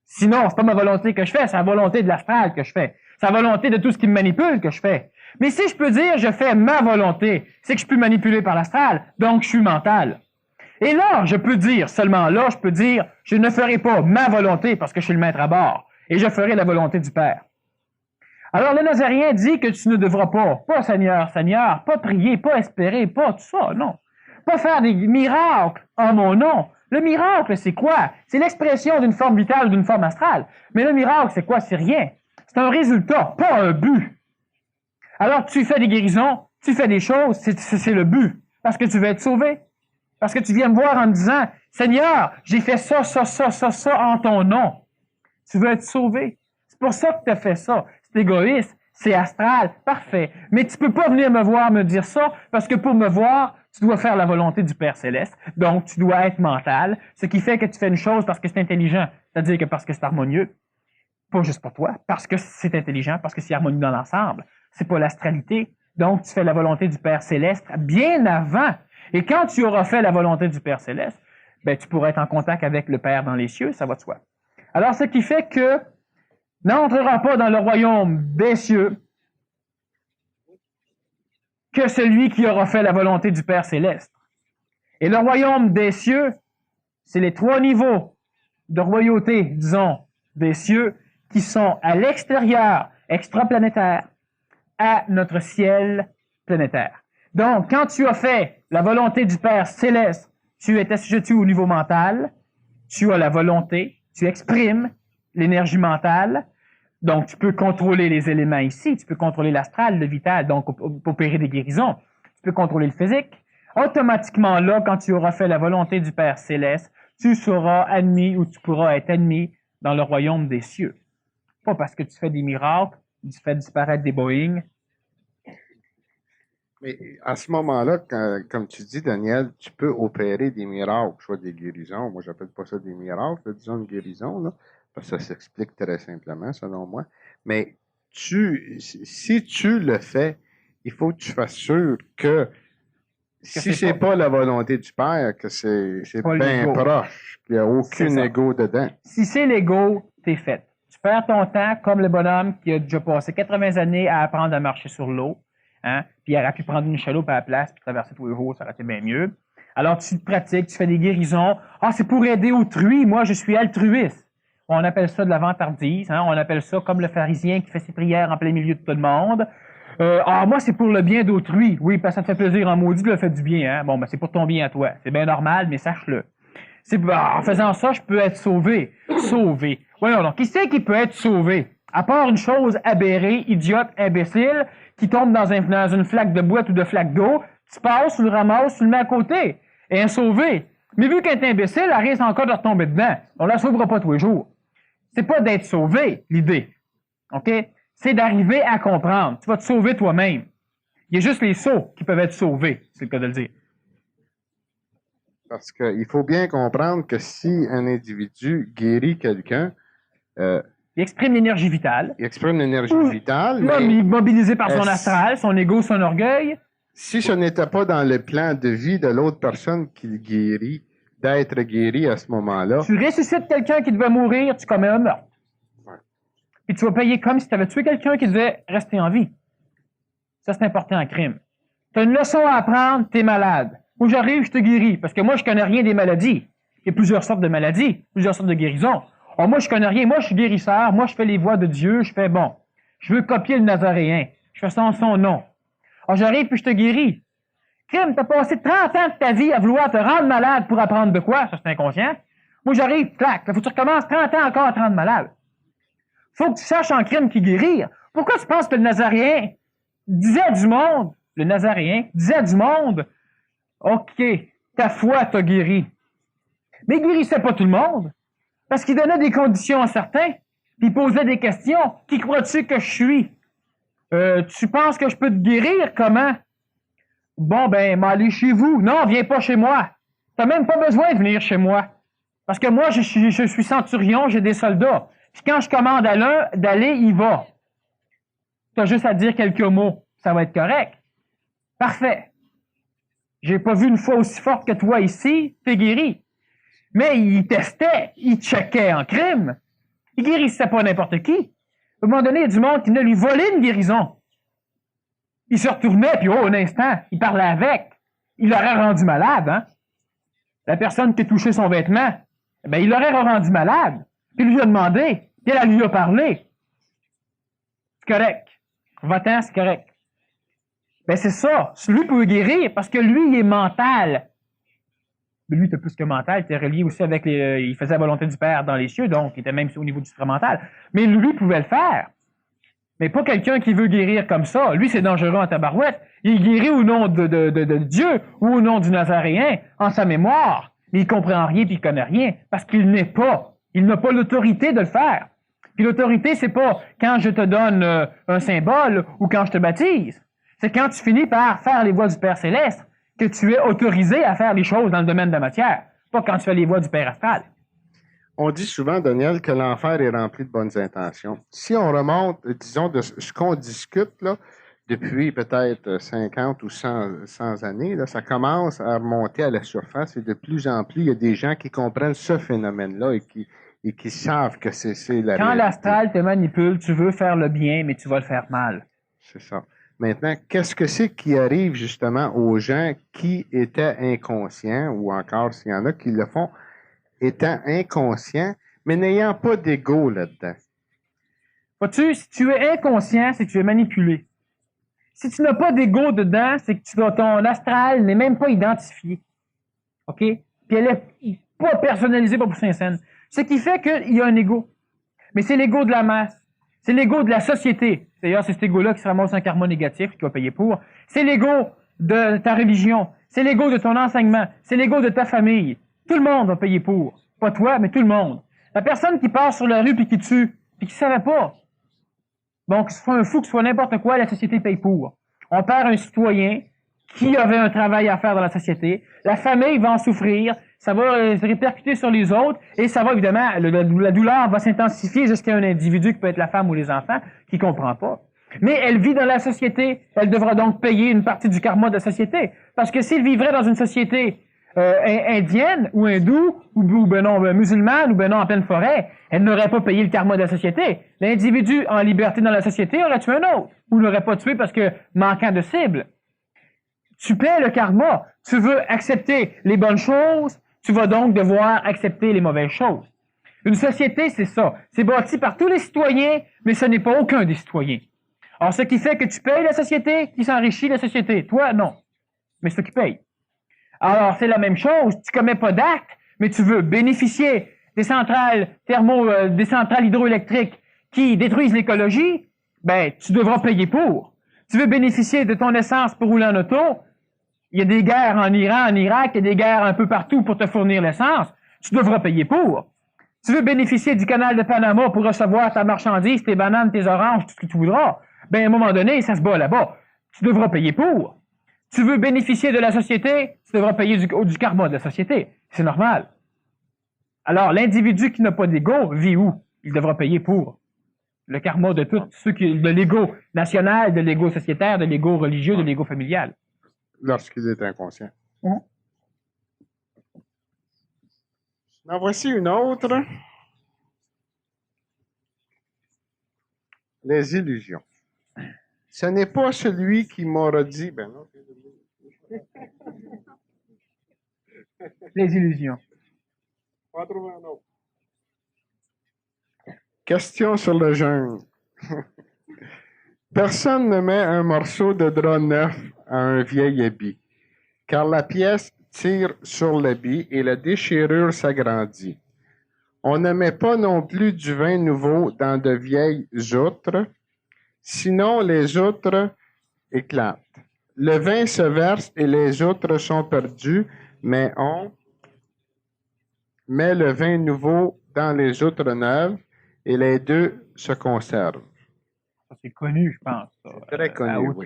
Sinon, c'est pas ma volonté que je fais, c'est la volonté de l'astral que je fais. C'est la volonté de tout ce qui me manipule que je fais. Mais si je peux dire, je fais ma volonté, c'est que je suis plus manipulé par l'astral, donc je suis mental. Et là, je peux dire, seulement là, je peux dire, je ne ferai pas ma volonté parce que je suis le maître à bord, et je ferai la volonté du Père. Alors, le Nazaréen dit que tu ne devras pas Seigneur, Seigneur, pas prier, pas espérer, pas tout ça, non. Pas faire des miracles en mon nom. Le miracle, c'est quoi? C'est l'expression d'une forme vitale ou d'une forme astrale. Mais le miracle, c'est quoi? C'est rien. C'est un résultat, pas un but. Alors, tu fais des guérisons, tu fais des choses, c'est le but. Parce que tu veux être sauvé. Parce que tu viens me voir en me disant, Seigneur, j'ai fait ça en ton nom. Tu veux être sauvé. C'est pour ça que tu as fait ça. C'est égoïste, c'est astral, parfait. Mais tu peux pas venir me voir me dire ça, parce que pour me voir, tu dois faire la volonté du Père Céleste. Donc, tu dois être mental, ce qui fait que tu fais une chose parce que c'est intelligent. C'est-à-dire que parce que c'est harmonieux. Pas juste pour toi, parce que c'est intelligent, parce que c'est harmonieux dans l'ensemble. C'est pas l'astralité. Donc, tu fais la volonté du Père Céleste bien avant. Et quand tu auras fait la volonté du Père Céleste, ben, tu pourras être en contact avec le Père dans les cieux, ça va de soi. Alors, ce qui fait que n'entrera pas dans le royaume des cieux que celui qui aura fait la volonté du Père Céleste. Et le royaume des cieux, c'est les 3 niveaux de royauté, disons, des cieux, qui sont à l'extérieur, extraplanétaire, à notre ciel planétaire. Donc, quand tu as fait la volonté du Père Céleste, tu es assujetti au niveau mental, tu as la volonté, tu exprimes l'énergie mentale, donc tu peux contrôler les éléments ici, tu peux contrôler l'astral, le vital, donc opérer des guérisons, tu peux contrôler le physique. Automatiquement là, quand tu auras fait la volonté du Père Céleste, tu seras admis ou tu pourras être admis dans le royaume des cieux. Pas parce que tu fais des miracles, tu fais disparaître des Boeing. Mais à ce moment-là, comme tu dis, Daniel, tu peux opérer des miracles, soit des guérisons. Moi, j'appelle pas ça des miracles, disons une guérison, là, parce que ça s'explique très simplement, selon moi. Mais si tu le fais, il faut que tu fasses sûr que si c'est pas la volonté du Père, que c'est bien proche, qu'il n'y a aucun ego dedans. Si c'est l'ego, t'es fait. Tu perds ton temps comme le bonhomme qui a déjà passé 80 années à apprendre à marcher sur l'eau. Hein? Puis il aurait pu prendre une chaloupe à la place puis traverser tous les jours, ça aurait été bien mieux. Alors tu pratiques, tu fais des guérisons. Ah, c'est pour aider autrui, moi je suis altruiste. On appelle ça de la vantardise, hein? On appelle ça comme le pharisien qui fait ses prières en plein milieu de tout le monde. Moi c'est pour le bien d'autrui. Oui, parce que ça te fait plaisir en maudit de le faire du bien. Hein? Bon, ben c'est pour ton bien à toi. C'est bien normal, mais sache-le. En faisant ça, je peux être sauvé. Sauvé. Voyons donc, qui c'est qui peut être sauvé? À part une chose aberrée, idiote, imbécile, qui tombe dans une flaque de boîte ou de flaque d'eau, Tu passes, tu le ramasses, tu le mets à côté. Et un sauvé. Mais vu qu'elle est imbécile, elle risque encore de retomber dedans. On la sauvera pas tous les jours. C'est pas d'être sauvé, l'idée. OK? C'est d'arriver à comprendre. Tu vas te sauver toi-même. Il y a juste les sots qui peuvent être sauvés, c'est le cas de le dire. Parce qu'il faut bien comprendre que si un individu guérit quelqu'un, il exprime l'énergie vitale. Il exprime l'énergie vitale. Mais mobilisé par son astral, son ego, son orgueil. Si ce n'était pas dans le plan de vie de l'autre personne qu'il guérit, d'être guéri à ce moment-là. Tu ressuscites quelqu'un qui devait mourir, tu commets un meurtre. Ouais. Puis tu vas payer comme si tu avais tué quelqu'un qui devait rester en vie. Ça, c'est important en crime. Tu as une leçon à apprendre, tu es malade. Où j'arrive, je te guéris. Parce que moi, je connais rien des maladies. Il y a plusieurs sortes de maladies, plusieurs sortes de guérisons. Alors, moi, je connais rien. Moi, je suis guérisseur. Moi, je fais les voies de Dieu. Je fais, bon, je veux copier le Nazaréen. Je fais ça en son nom. Alors, j'arrive puis je te guéris. Crime, t'as passé 30 ans de ta vie à vouloir te rendre malade pour apprendre de quoi? Ça, c'est inconscient. Moi, j'arrive, clac. Là, faut que tu recommences 30 ans encore à te rendre malade. Faut que tu saches en crime qui guérir. Pourquoi tu penses que le Nazaréen disait du monde, le Nazaréen disait du monde, OK, ta foi t'a guéri. Mais il guérissait pas tout le monde. Parce qu'il donnait des conditions à certains, puis il posait des questions. Qui crois-tu que je suis? Tu penses que je peux te guérir? Comment? Bon, ben, m'aller chez vous. Non, viens pas chez moi. T'as même pas besoin de venir chez moi. Parce que moi, je suis centurion, j'ai des soldats. Puis quand je commande à l'un d'aller, il va. T'as juste à dire quelques mots. Ça va être correct. Parfait. J'ai pas vu une foi aussi forte que toi ici, t'es guéri. Mais il testait, il checkait en crime. Il guérissait pas n'importe qui. À un moment donné, il y a du monde qui venait lui voler une guérison. Il se retournait, puis un instant, il parlait avec. Il l'aurait rendu malade, hein? La personne qui a touché son vêtement, ben, il l'aurait rendu malade. Puis il lui a demandé, puis elle lui a parlé. C'est correct. Va-t'en, c'est correct. Ben, c'est ça. Lui peut guérir parce que lui, il est mental. Mais lui, il était plus que mental. Il était relié aussi avec il faisait la volonté du Père dans les cieux, donc il était même au niveau du supramental. Mais lui pouvait le faire. Mais pas quelqu'un qui veut guérir comme ça. Lui, c'est dangereux en tabarouette. Il guérit au nom de Dieu ou au nom du Nazaréen, en sa mémoire. Mais il comprend rien puis il connaît rien parce qu'il n'est pas. Il n'a pas l'autorité de le faire. Puis l'autorité, c'est pas quand je te donne un symbole ou quand je te baptise. C'est quand tu finis par faire les voies du Père Céleste que tu es autorisé à faire les choses dans le domaine de la matière, pas quand tu fais les voies du Père Astral. On dit souvent, Daniel, que l'enfer est rempli de bonnes intentions. Si on remonte, disons, de ce qu'on discute là, depuis peut-être 50 ou 100 années, là, ça commence à remonter à la surface et de plus en plus, il y a des gens qui comprennent ce phénomène-là et qui savent que c'est la réalité. Quand l'astral te manipule, tu veux faire le bien, mais tu vas le faire mal. C'est ça. Maintenant, qu'est-ce que c'est qui arrive justement aux gens qui étaient inconscients, ou encore s'il y en a qui le font, étant inconscients, mais n'ayant pas d'ego là-dedans? Vois-tu, si tu es inconscient, c'est que tu es manipulé. Si tu n'as pas d'ego dedans, c'est que ton astral n'est même pas identifié. OK? Puis elle est pas personnalisée pour Saint-Saëns. Ce qui fait qu'il y a un ego. Mais c'est l'ego de la masse. C'est l'ego de la société. D'ailleurs, c'est cet ego-là qui se ramasse un karma négatif qui va payer pour. C'est l'ego de ta religion. C'est l'ego de ton enseignement. C'est l'ego de ta famille. Tout le monde va payer pour. Pas toi, mais tout le monde. La personne qui passe sur la rue puis qui tue, puis qui ne savait pas. Donc, que ce soit un fou, que ce soit n'importe quoi, la société paye pour. On perd un citoyen qui avait un travail à faire dans la société. La famille va en souffrir. Ça va se répercuter sur les autres et ça va évidemment, la douleur va s'intensifier jusqu'à un individu qui peut être la femme ou les enfants qui comprend pas. Mais elle vit dans la société, elle devra donc payer une partie du karma de la société. Parce que s'il vivrait dans une société indienne ou hindoue ou musulmane ou en pleine forêt, elle n'aurait pas payé le karma de la société. L'individu en liberté dans la société aurait tué un autre ou l'aurait pas tué parce que manquant de cible. Tu paies le karma. Tu veux accepter les bonnes choses, tu vas donc devoir accepter les mauvaises choses. Une société, c'est ça. C'est bâti par tous les citoyens, mais ce n'est pas aucun des citoyens. Alors, ce qui fait que tu payes la société, qui s'enrichit la société. Toi, non. Mais c'est toi qui payes. Alors, c'est la même chose. Tu commets pas d'acte, mais tu veux bénéficier des centrales des centrales hydroélectriques qui détruisent l'écologie, ben, tu devras payer pour. Tu veux bénéficier de ton essence pour rouler en auto, Il y a des guerres en Iran, en Irak, il y a des guerres un peu partout pour te fournir l'essence. Tu devras payer pour. Tu veux bénéficier du canal de Panama pour recevoir ta marchandise, tes bananes, tes oranges, tout ce que tu voudras. Ben, à un moment donné, ça se bat là-bas. Tu devras payer pour. Tu veux bénéficier de la société, tu devras payer du karma de la société. C'est normal. Alors, l'individu qui n'a pas d'ego vit où? Il devra payer pour. Le karma de tous ceux qui, de l'ego national, de l'ego sociétaire, de l'ego religieux, de l'ego familial. Lorsqu'il est inconscient. En voici une autre. Les illusions. Ce n'est pas celui qui m'aura dit... Ben non. Les illusions. On va trouver un autre. Question sur le jeûne. Personne ne met un morceau de drap neuf à un vieil habit, car la pièce tire sur l'habit et la déchirure s'agrandit. On ne met pas non plus du vin nouveau dans de vieilles outres, sinon les outres éclatent. Le vin se verse et les outres sont perdues, mais on met le vin nouveau dans les outres neuves et les deux se conservent. C'est connu, je pense. C'est très connu, oui.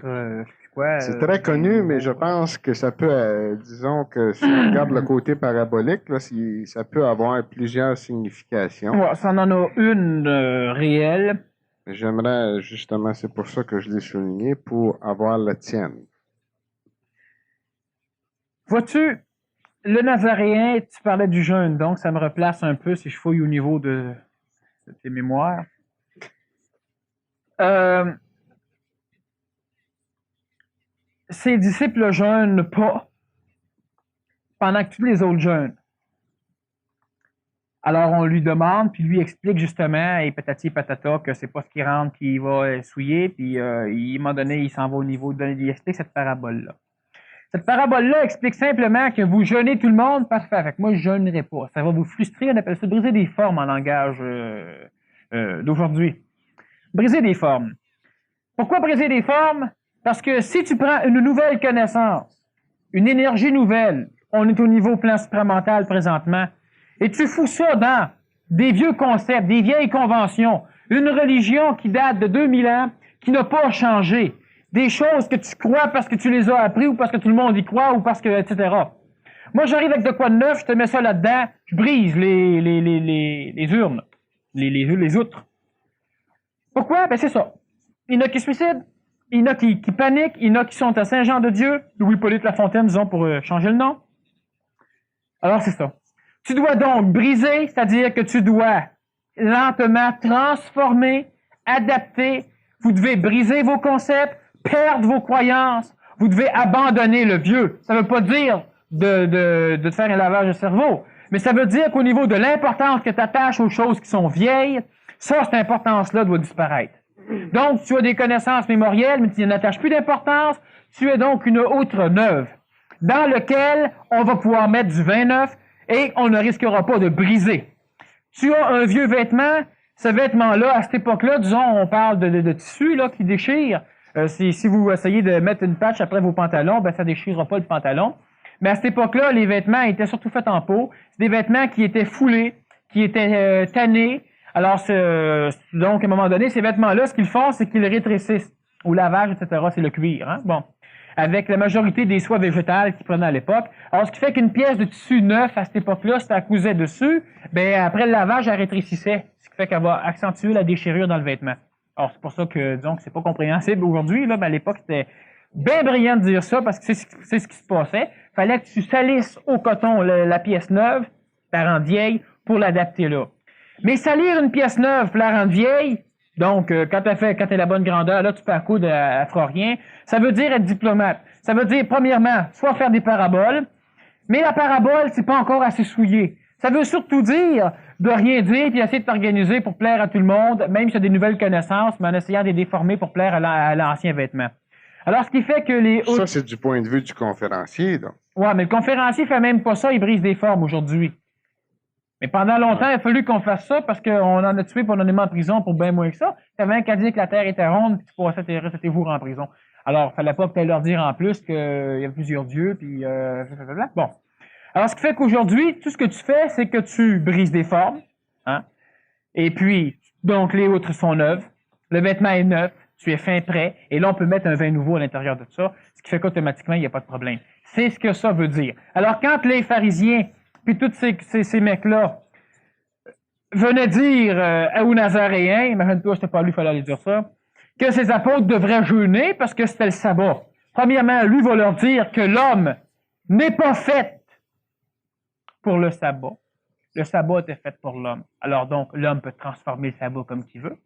C'est très connu, connu, mais je pense que ça peut, disons que si on regarde le côté parabolique, là, ça peut avoir plusieurs significations. Ouais, ça en a une réelle. J'aimerais, justement, c'est pour ça que je l'ai souligné, pour avoir la tienne. Vois-tu, le Nazaréen, tu parlais du jeûne, donc ça me replace un peu si je fouille au niveau de tes mémoires. Ses disciples jeûnent pas pendant que tous les autres jeûnent. Alors on lui demande, puis lui explique justement, et patati patata, que c'est pas ce qui rentre qui va souiller, puis à un moment donné, il s'en va au niveau de... Il explique cette parabole-là. Cette parabole-là explique simplement que vous jeûnez tout le monde, parfait. Fait que moi, je jeûnerai pas. Ça va vous frustrer, on appelle ça briser des formes en langage d'aujourd'hui. Briser des formes. Pourquoi briser des formes? Parce que si tu prends une nouvelle connaissance, une énergie nouvelle, on est au niveau plan supramental présentement, et tu fous ça dans des vieux concepts, des vieilles conventions, une religion qui date de 2000 ans, qui n'a pas changé, des choses que tu crois parce que tu les as appris ou parce que tout le monde y croit ou parce que, etc. Moi, j'arrive avec de quoi de neuf, je te mets ça là-dedans, je brise les urnes, les outres. Pourquoi? Ben, c'est ça. Il y en a qui se suicident, il y en a qui paniquent, il y en a qui sont à Saint-Jean-de-Dieu, Louis-Hippolyte Lafontaine, disons, pour changer le nom. Alors, c'est ça. Tu dois donc briser, c'est-à-dire que tu dois lentement transformer, adapter. Vous devez briser vos concepts, perdre vos croyances. Vous devez abandonner le vieux. Ça ne veut pas dire de te faire un lavage de cerveau, mais ça veut dire qu'au niveau de l'importance que tu attaches aux choses qui sont vieilles, ça, cette importance-là doit disparaître. Donc, tu as des connaissances mémorielles, mais tu n'attaches plus d'importance. Tu es donc une outre neuve, dans lequel on va pouvoir mettre du vin neuf et on ne risquera pas de briser. Tu as un vieux vêtement, ce vêtement-là, à cette époque-là, disons, on parle de tissu là qui déchire. Si vous essayez de mettre une patch après vos pantalons, ben ça déchirera pas le pantalon. Mais à cette époque-là, les vêtements étaient surtout faits en peau. C'est des vêtements qui étaient foulés, qui étaient tannés. Alors, donc, à un moment donné, ces vêtements-là, ce qu'ils font, c'est qu'ils rétrécissent. Au lavage, etc., c'est le cuir. Hein? Bon. Avec la majorité des soies végétales qu'ils prenaient à l'époque. Alors, ce qui fait qu'une pièce de tissu neuf, à cette époque-là, si tu la cousais dessus, ben après le lavage, elle rétrécissait. Ce qui fait qu'elle va accentuer la déchirure dans le vêtement. Alors, c'est pour ça que, disons, que c'est pas compréhensible aujourd'hui. Là, ben, à l'époque, c'était bien brillant de dire ça, parce que c'est ce qui se passait. Fallait que tu salisses au coton la pièce neuve, la rendre vieille, pour l'adapter là. Mais salir une pièce neuve pour la rendre vieille, donc quand t'es la bonne grandeur, là tu peux accoudre, elle fera rien. Ça veut dire être diplomate. Ça veut dire premièrement, soit faire des paraboles, mais la parabole c'est pas encore assez souillé. Ça veut surtout dire de rien dire puis essayer de t'organiser pour plaire à tout le monde, même si tu as des nouvelles connaissances, mais en essayant de les déformer pour plaire à l'ancien vêtement. Alors ce qui fait que les ça c'est du point de vue du conférencier, donc. Ouais, mais le conférencier fait même pas ça, il brise des formes aujourd'hui. Mais pendant longtemps, il a fallu qu'on fasse ça parce qu'on en a tué et on en est mis en prison pour bien moins que ça. Tu avais un qui a dit que la Terre était ronde puis tu passais tes vous en prison. Alors, il fallait pas peut-être leur dire en plus qu'il y a plusieurs dieux, puis blablabla. Bon. Alors, ce qui fait qu'aujourd'hui, tout ce que tu fais, c'est que tu brises des formes, hein, et puis, donc, les outres sont neuves, le vêtement est neuf, tu es fin prêt, et là, on peut mettre un vin nouveau à l'intérieur de ça, ce qui fait qu'automatiquement, il n'y a pas de problème. C'est ce que ça veut dire. Alors, quand les pharisiens, puis tous ces mecs-là, venaient dire aux Nazaréens, imagine-toi, c'était pas lui, il fallait aller dire ça, que ces apôtres devraient jeûner parce que c'était le sabbat. Premièrement, lui va leur dire que l'homme n'est pas fait pour le sabbat. Le sabbat était fait pour l'homme. Alors donc, l'homme peut transformer le sabbat comme il veut.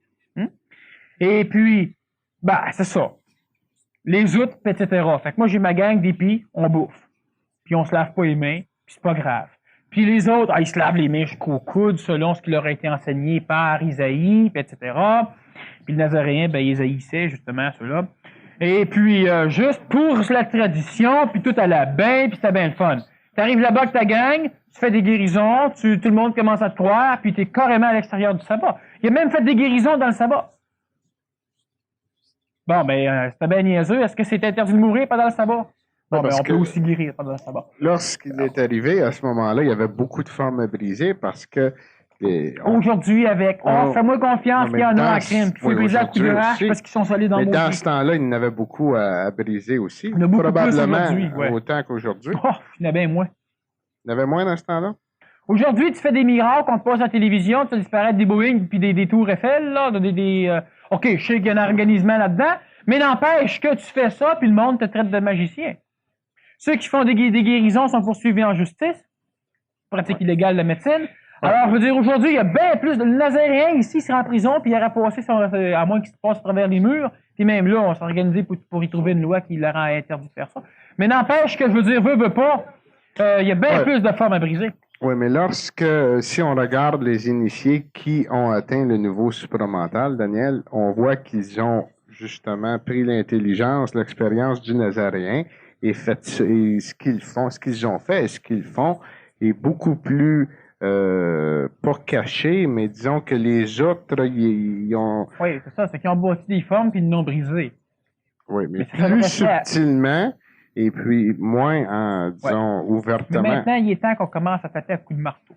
Et puis, c'est ça. Les outres, etc. Fait que moi, j'ai ma gang d'épis, on bouffe. Puis on se lave pas les mains, puis c'est pas grave. Puis les autres, ils se lavent les mains jusqu'au coude, selon ce qui leur a été enseigné par Isaïe, etc. Puis le Nazaréen, ils haïssaient justement ceux-là. Et puis, juste pour la tradition, puis tout allait bien, puis c'était bien le fun. T'arrives là-bas avec ta gang, tu fais des guérisons, tout le monde commence à te croire, puis t'es carrément à l'extérieur du sabbat. Il a même fait des guérisons dans le sabbat. Bon, c'était bien niaiseux. Est-ce que c'est interdit de mourir pendant le sabbat? Bon, on peut aussi guérir pendant le sabbat. Lorsqu'il est arrivé, à ce moment-là, il y avait beaucoup de formes à briser parce que... Aujourd'hui, fais-moi confiance qu'il y en a en crime. Il faut briser à coups de hache parce qu'ils sont solides dans le Mais dans ce temps-là, il y en avait beaucoup à briser aussi. Il y en a beaucoup probablement plus autant qu'aujourd'hui. Oh, il y en avait moins. Il y en avait moins dans ce temps-là? Aujourd'hui, tu fais des miracles, on te passe à la télévision, tu fais disparaître des Boeing puis des tours Eiffel, là, OK, je sais qu'il y a un organisme là-dedans, mais n'empêche que tu fais ça, puis le monde te traite de magicien. Ceux qui font des guérisons sont poursuivis en justice, pratique illégale de la médecine. Alors, je veux dire, aujourd'hui, il y a bien plus de Nazaréens ici, serait en prison, puis il aurait passé, à moins qu'il se passe à travers les murs, puis même là, on s'est organisé pour y trouver une loi qui leur a interdit de faire ça. Mais n'empêche que, je veux dire, veut pas, il y a bien plus de formes à briser. Oui, mais si on regarde les initiés qui ont atteint le niveau supramental, Daniel, on voit qu'ils ont justement pris l'intelligence, l'expérience du Nazaréen et fait ce qu'ils ont fait et ce qu'ils font est beaucoup plus pas caché, mais disons que les autres, ils ont... Oui, c'est ça, c'est qu'ils ont bâti des formes puis ils l'ont brisé. Oui, mais plus subtilement et puis moins, disons, ouvertement. Mais maintenant, il est temps qu'on commence à taper à coups de marteau.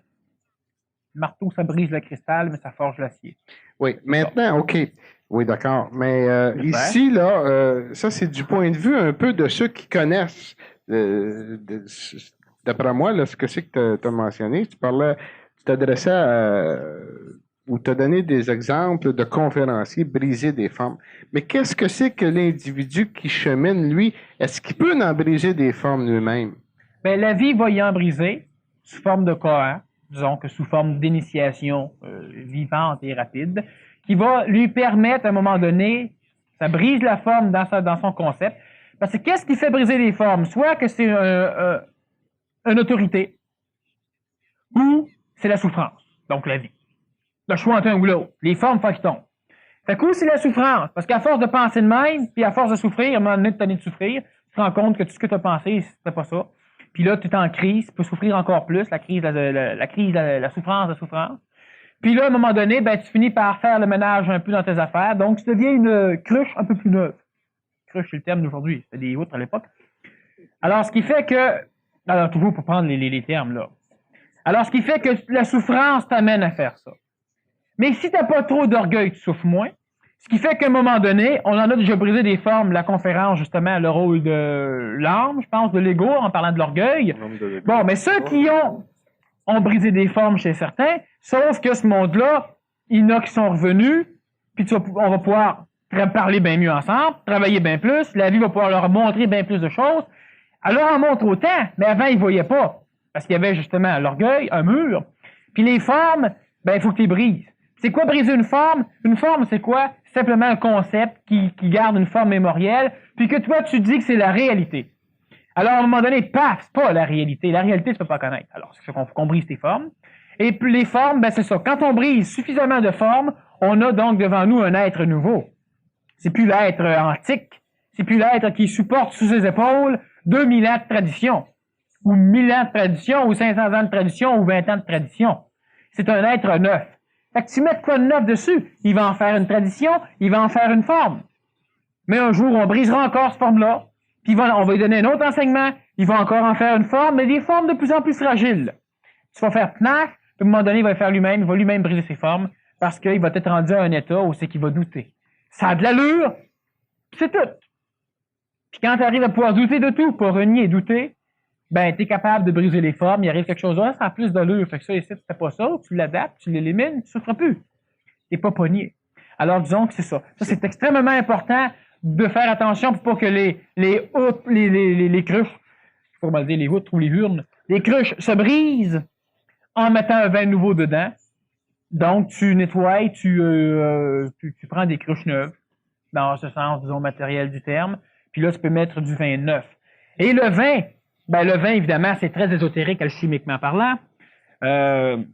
Le marteau, ça brise le cristal, mais ça forge l'acier. Oui, maintenant, OK. Oui, d'accord. Mais ici, là, ça, c'est du point de vue un peu de ceux qui connaissent. D'après moi, là, ce que c'est que tu as mentionné, tu t'adressais ou tu as donné des exemples de conférenciers briser des formes. Mais qu'est-ce que c'est que l'individu qui chemine, lui, est-ce qu'il peut en briser des formes lui-même? Bien, la vie va y en briser sous forme de Kohan, disons que sous forme d'initiation vivante et rapide, qui va lui permettre à un moment donné, ça brise la forme dans son concept. Parce que qu'est-ce qui fait briser les formes? Soit que c'est une autorité, ou c'est la souffrance, donc la vie. Le choix entre un ou l'autre. Les formes font qu'ils tombent. Fait que c'est la souffrance, parce qu'à force de penser de même, puis à force de souffrir, à un moment donné de souffrir, tu te rends compte que tout ce que tu as pensé, c'était pas ça. Puis là, tu es en crise, tu peux souffrir encore plus, la souffrance. Puis là, à un moment donné, tu finis par faire le ménage un peu dans tes affaires, donc tu deviens une cruche un peu plus neuve. Cruche, c'est le terme d'aujourd'hui, c'était des outres à l'époque. Alors, ce qui fait que... Alors, toujours pour prendre les termes, là. Alors, ce qui fait que la souffrance t'amène à faire ça. Mais si t'as pas trop d'orgueil, tu souffres moins. Ce qui fait qu'à un moment donné, on en a déjà brisé des formes, la conférence, justement, le rôle de l'âme, je pense, de l'ego, en parlant de l'orgueil. Bon, mais ceux qui ont brisé des formes chez certains, sauf que ce monde-là, il y en a qui sont revenus, puis on va pouvoir parler bien mieux ensemble, travailler bien plus, la vie va pouvoir leur montrer bien plus de choses. Alors, on montre autant, mais avant, ils ne voyaient pas. Parce qu'il y avait justement l'orgueil, un mur. Puis les formes, il faut que tu les brises. C'est quoi briser une forme? Une forme, c'est quoi? Simplement un concept qui garde une forme mémorielle, puis que toi, tu dis que c'est la réalité. Alors, à un moment donné, paf, c'est pas la réalité. La réalité, tu peux pas connaître. Alors, c'est qu'on brise tes formes. Et puis les formes, c'est ça. Quand on brise suffisamment de formes, on a donc devant nous un être nouveau. C'est plus l'être antique. C'est plus l'être qui supporte sous ses épaules 2000 ans de tradition, ou 1000 ans de tradition, ou 500 ans de tradition, ou 20 ans de tradition. C'est un être neuf. Fait que tu mets quoi de neuf dessus? Il va en faire une tradition, il va en faire une forme. Mais un jour, on brisera encore cette forme-là, puis on va lui donner un autre enseignement, il va encore en faire une forme, mais des formes de plus en plus fragiles. Tu vas faire pnac, puis à un moment donné, il va le faire lui-même, il va lui-même briser ses formes, parce qu'il va être rendu à un état où c'est qu'il va douter. Ça a de l'allure, c'est tout. Puis quand tu arrives à pouvoir douter de tout, pas renier et douter, ben, tu es capable de briser les formes, il arrive quelque chose d'autre, ça a plus d'allure. Fait que ça, ici, tu fais pas ça, tu l'adaptes, tu l'élimines, tu souffres plus. T'es pas pogné. Alors, disons que c'est ça. Ça, c'est extrêmement important de faire attention pour pas que les cruches, faut mal dire les outres ou les urnes, les cruches se brisent en mettant un vin nouveau dedans. Donc, tu nettoies, tu prends des cruches neuves, dans ce sens, disons, matériel du terme, puis là, tu peux mettre du vin neuf. Et le vin, évidemment, c'est très ésotérique alchimiquement parlant. Le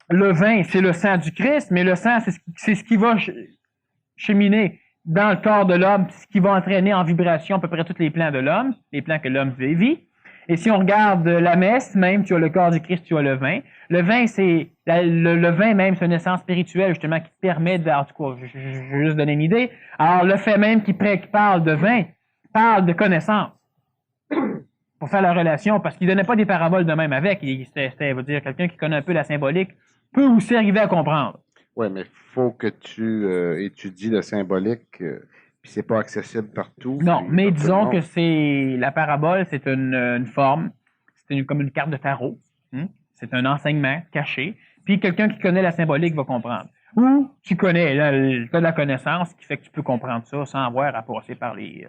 vin, c'est le sang du Christ, mais le sang, c'est ce qui va cheminer dans le corps de l'homme, ce qui va entraîner en vibration à peu près tous les plans de l'homme, les plans que l'homme vit. Et si on regarde la messe, même, tu as le corps du Christ, tu as le vin. Le vin, c'est le vin même, c'est une essence spirituelle, justement, qui te permet de, en tout cas, je vais juste donner une idée. Alors, le fait même qui parle de vin, parle de connaissance. Pour faire la relation, parce qu'il donnait pas des paraboles de même avec. C'était, veut dire, quelqu'un qui connaît un peu la symbolique peut aussi arriver à comprendre. Oui, mais il faut que tu étudies le symbolique, puis c'est pas accessible partout. Non, mais disons que c'est la parabole, c'est une forme, c'est comme une carte de tarot. C'est un enseignement caché. Puis quelqu'un qui connaît la symbolique va comprendre. Ou tu connais, tu as de la connaissance qui fait que tu peux comprendre ça sans avoir à passer par les...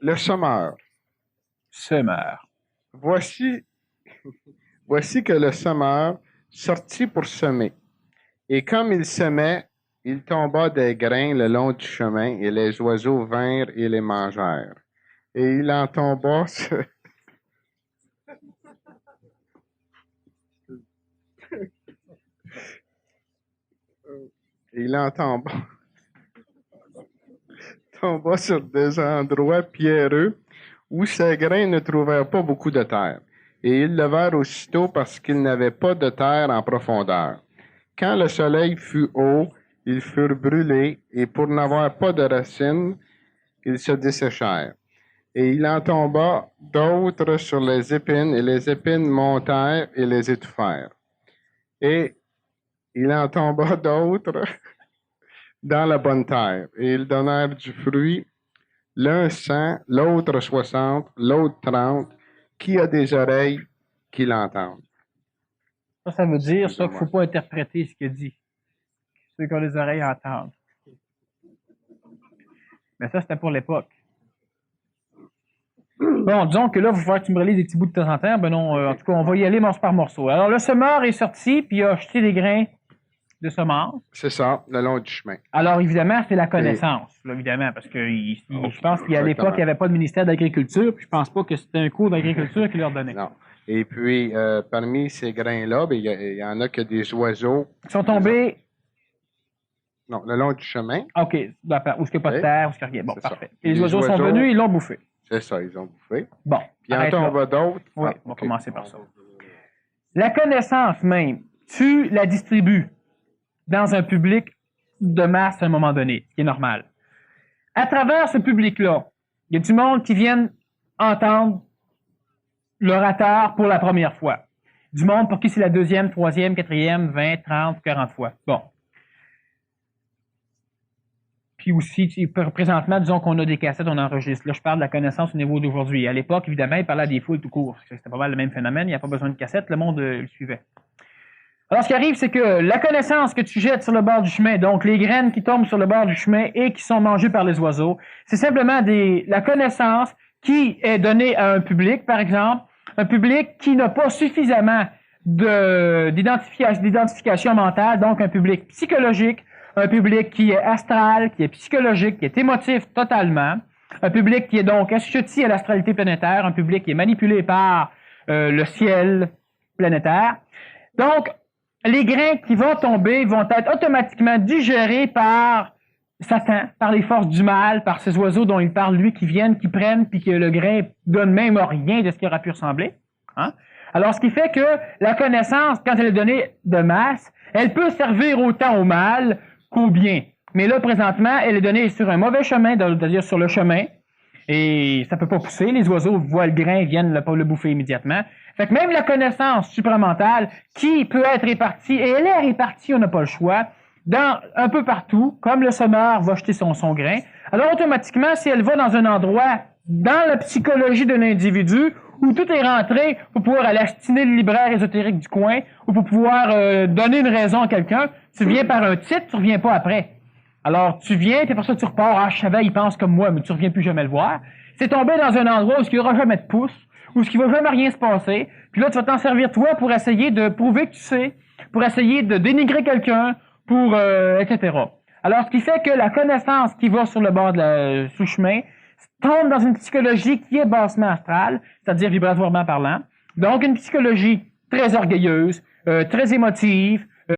Le semeur. Semeur. Voici que le semeur sortit pour semer. Et comme il semait, il tomba des grains le long du chemin, et les oiseaux vinrent et les mangèrent. Et il en tomba sur... il en tomba sur des endroits pierreux où ses grains ne trouvèrent pas beaucoup de terre. Et ils levèrent aussitôt parce qu'ils n'avaient pas de terre en profondeur. Quand le soleil fut haut, ils furent brûlés, et pour n'avoir pas de racines, ils se desséchèrent. Et il en tomba d'autres sur les épines, et les épines montèrent et les étouffèrent. Et il en tomba d'autres dans la bonne terre, et ils donnèrent du fruit, l'un 100, l'autre 60, l'autre 30. Qui a des oreilles, qui l'entendent. Ça veut dire ça qu'il ne faut pas interpréter ce qu'il dit. Ceux qui ont les oreilles entendent. Mais ça, c'était pour l'époque. Bon, disons que là, il va falloir que tu me relises des petits bouts de temps en temps. Ben non, en tout cas, on va y aller morceau par morceau. Alors, le semeur est sorti, puis il a jeté des grains de semence. C'est ça, le long du chemin. Alors, évidemment, c'est la connaissance, là, évidemment, parce que je pense qu'à l'époque, il n'y avait pas de ministère d'Agriculture, puis je pense pas que c'était un cours d'agriculture qui leur donnait. Non. Et puis, parmi ces grains-là, ben, il y en a que des oiseaux. Ils sont tombés. Non, le long du chemin. OK, où est-ce qu'il n'y a pas de terre, où est-ce qu'il n'y a rien. Bon, parfait. Et les oiseaux sont venus, ils l'ont bouffé. C'est ça, ils ont bouffé. Bon. Puis il en tombe d'autres. Oui, on va commencer par ça. La connaissance même, tu la distribues dans un public de masse à un moment donné, ce qui est normal. À travers ce public-là, il y a du monde qui viennent entendre l'orateur pour la première fois. Du monde pour qui c'est la deuxième, troisième, quatrième, 20, 30, 40 fois. Bon. Puis aussi, présentement, disons qu'on a des cassettes, on enregistre. Là, je parle de la connaissance au niveau d'aujourd'hui. À l'époque, évidemment, il parlait à des foules tout court. C'était pas mal le même phénomène. Il n'y a pas besoin de cassette. Le monde le suivait. Alors, ce qui arrive, c'est que la connaissance que tu jettes sur le bord du chemin, donc les graines qui tombent sur le bord du chemin et qui sont mangées par les oiseaux, c'est simplement la connaissance qui est donnée à un public, par exemple, un public qui n'a pas suffisamment d'identification mentale, donc un public psychologique, un public qui est astral, qui est psychologique, qui est émotif totalement, un public qui est donc assujetti à l'astralité planétaire, un public qui est manipulé par le ciel planétaire. Donc, les grains qui vont tomber vont être automatiquement digérés par Satan, par les forces du mal, par ces oiseaux dont il parle, lui, qui viennent, qui prennent, puis que le grain donne même rien de ce qui aurait pu ressembler. Hein? Alors, ce qui fait que la connaissance, quand elle est donnée de masse, elle peut servir autant au mal qu'au bien. Mais là, présentement, elle est donnée sur un mauvais chemin, c'est-à-dire sur le chemin, et ça peut pas pousser. Les oiseaux voient le grain, viennent le bouffer immédiatement. Fait que même la connaissance supramentale, qui peut être répartie, et elle est répartie, on n'a pas le choix, dans un peu partout, comme le semeur va jeter son grain. Alors automatiquement, si elle va dans un endroit, dans la psychologie d'un individu, où tout est rentré pour pouvoir aller astiner le libraire ésotérique du coin, ou pour pouvoir donner une raison à quelqu'un, tu viens par un titre, tu reviens pas après. Alors, tu viens, puis pour ça, tu repars. Ah, je savais, il pense comme moi, mais tu reviens plus jamais le voir. C'est tombé dans un endroit où il n'y aura jamais de pouce, où il ne va jamais rien se passer. Puis là, tu vas t'en servir, toi, pour essayer de prouver que tu sais, pour essayer de dénigrer quelqu'un, pour, etc. Alors, ce qui fait que la connaissance qui va sur le bord de sous-chemin tombe dans une psychologie qui est bassement astrale, c'est-à-dire vibratoirement parlant. Donc, une psychologie très orgueilleuse, très émotive,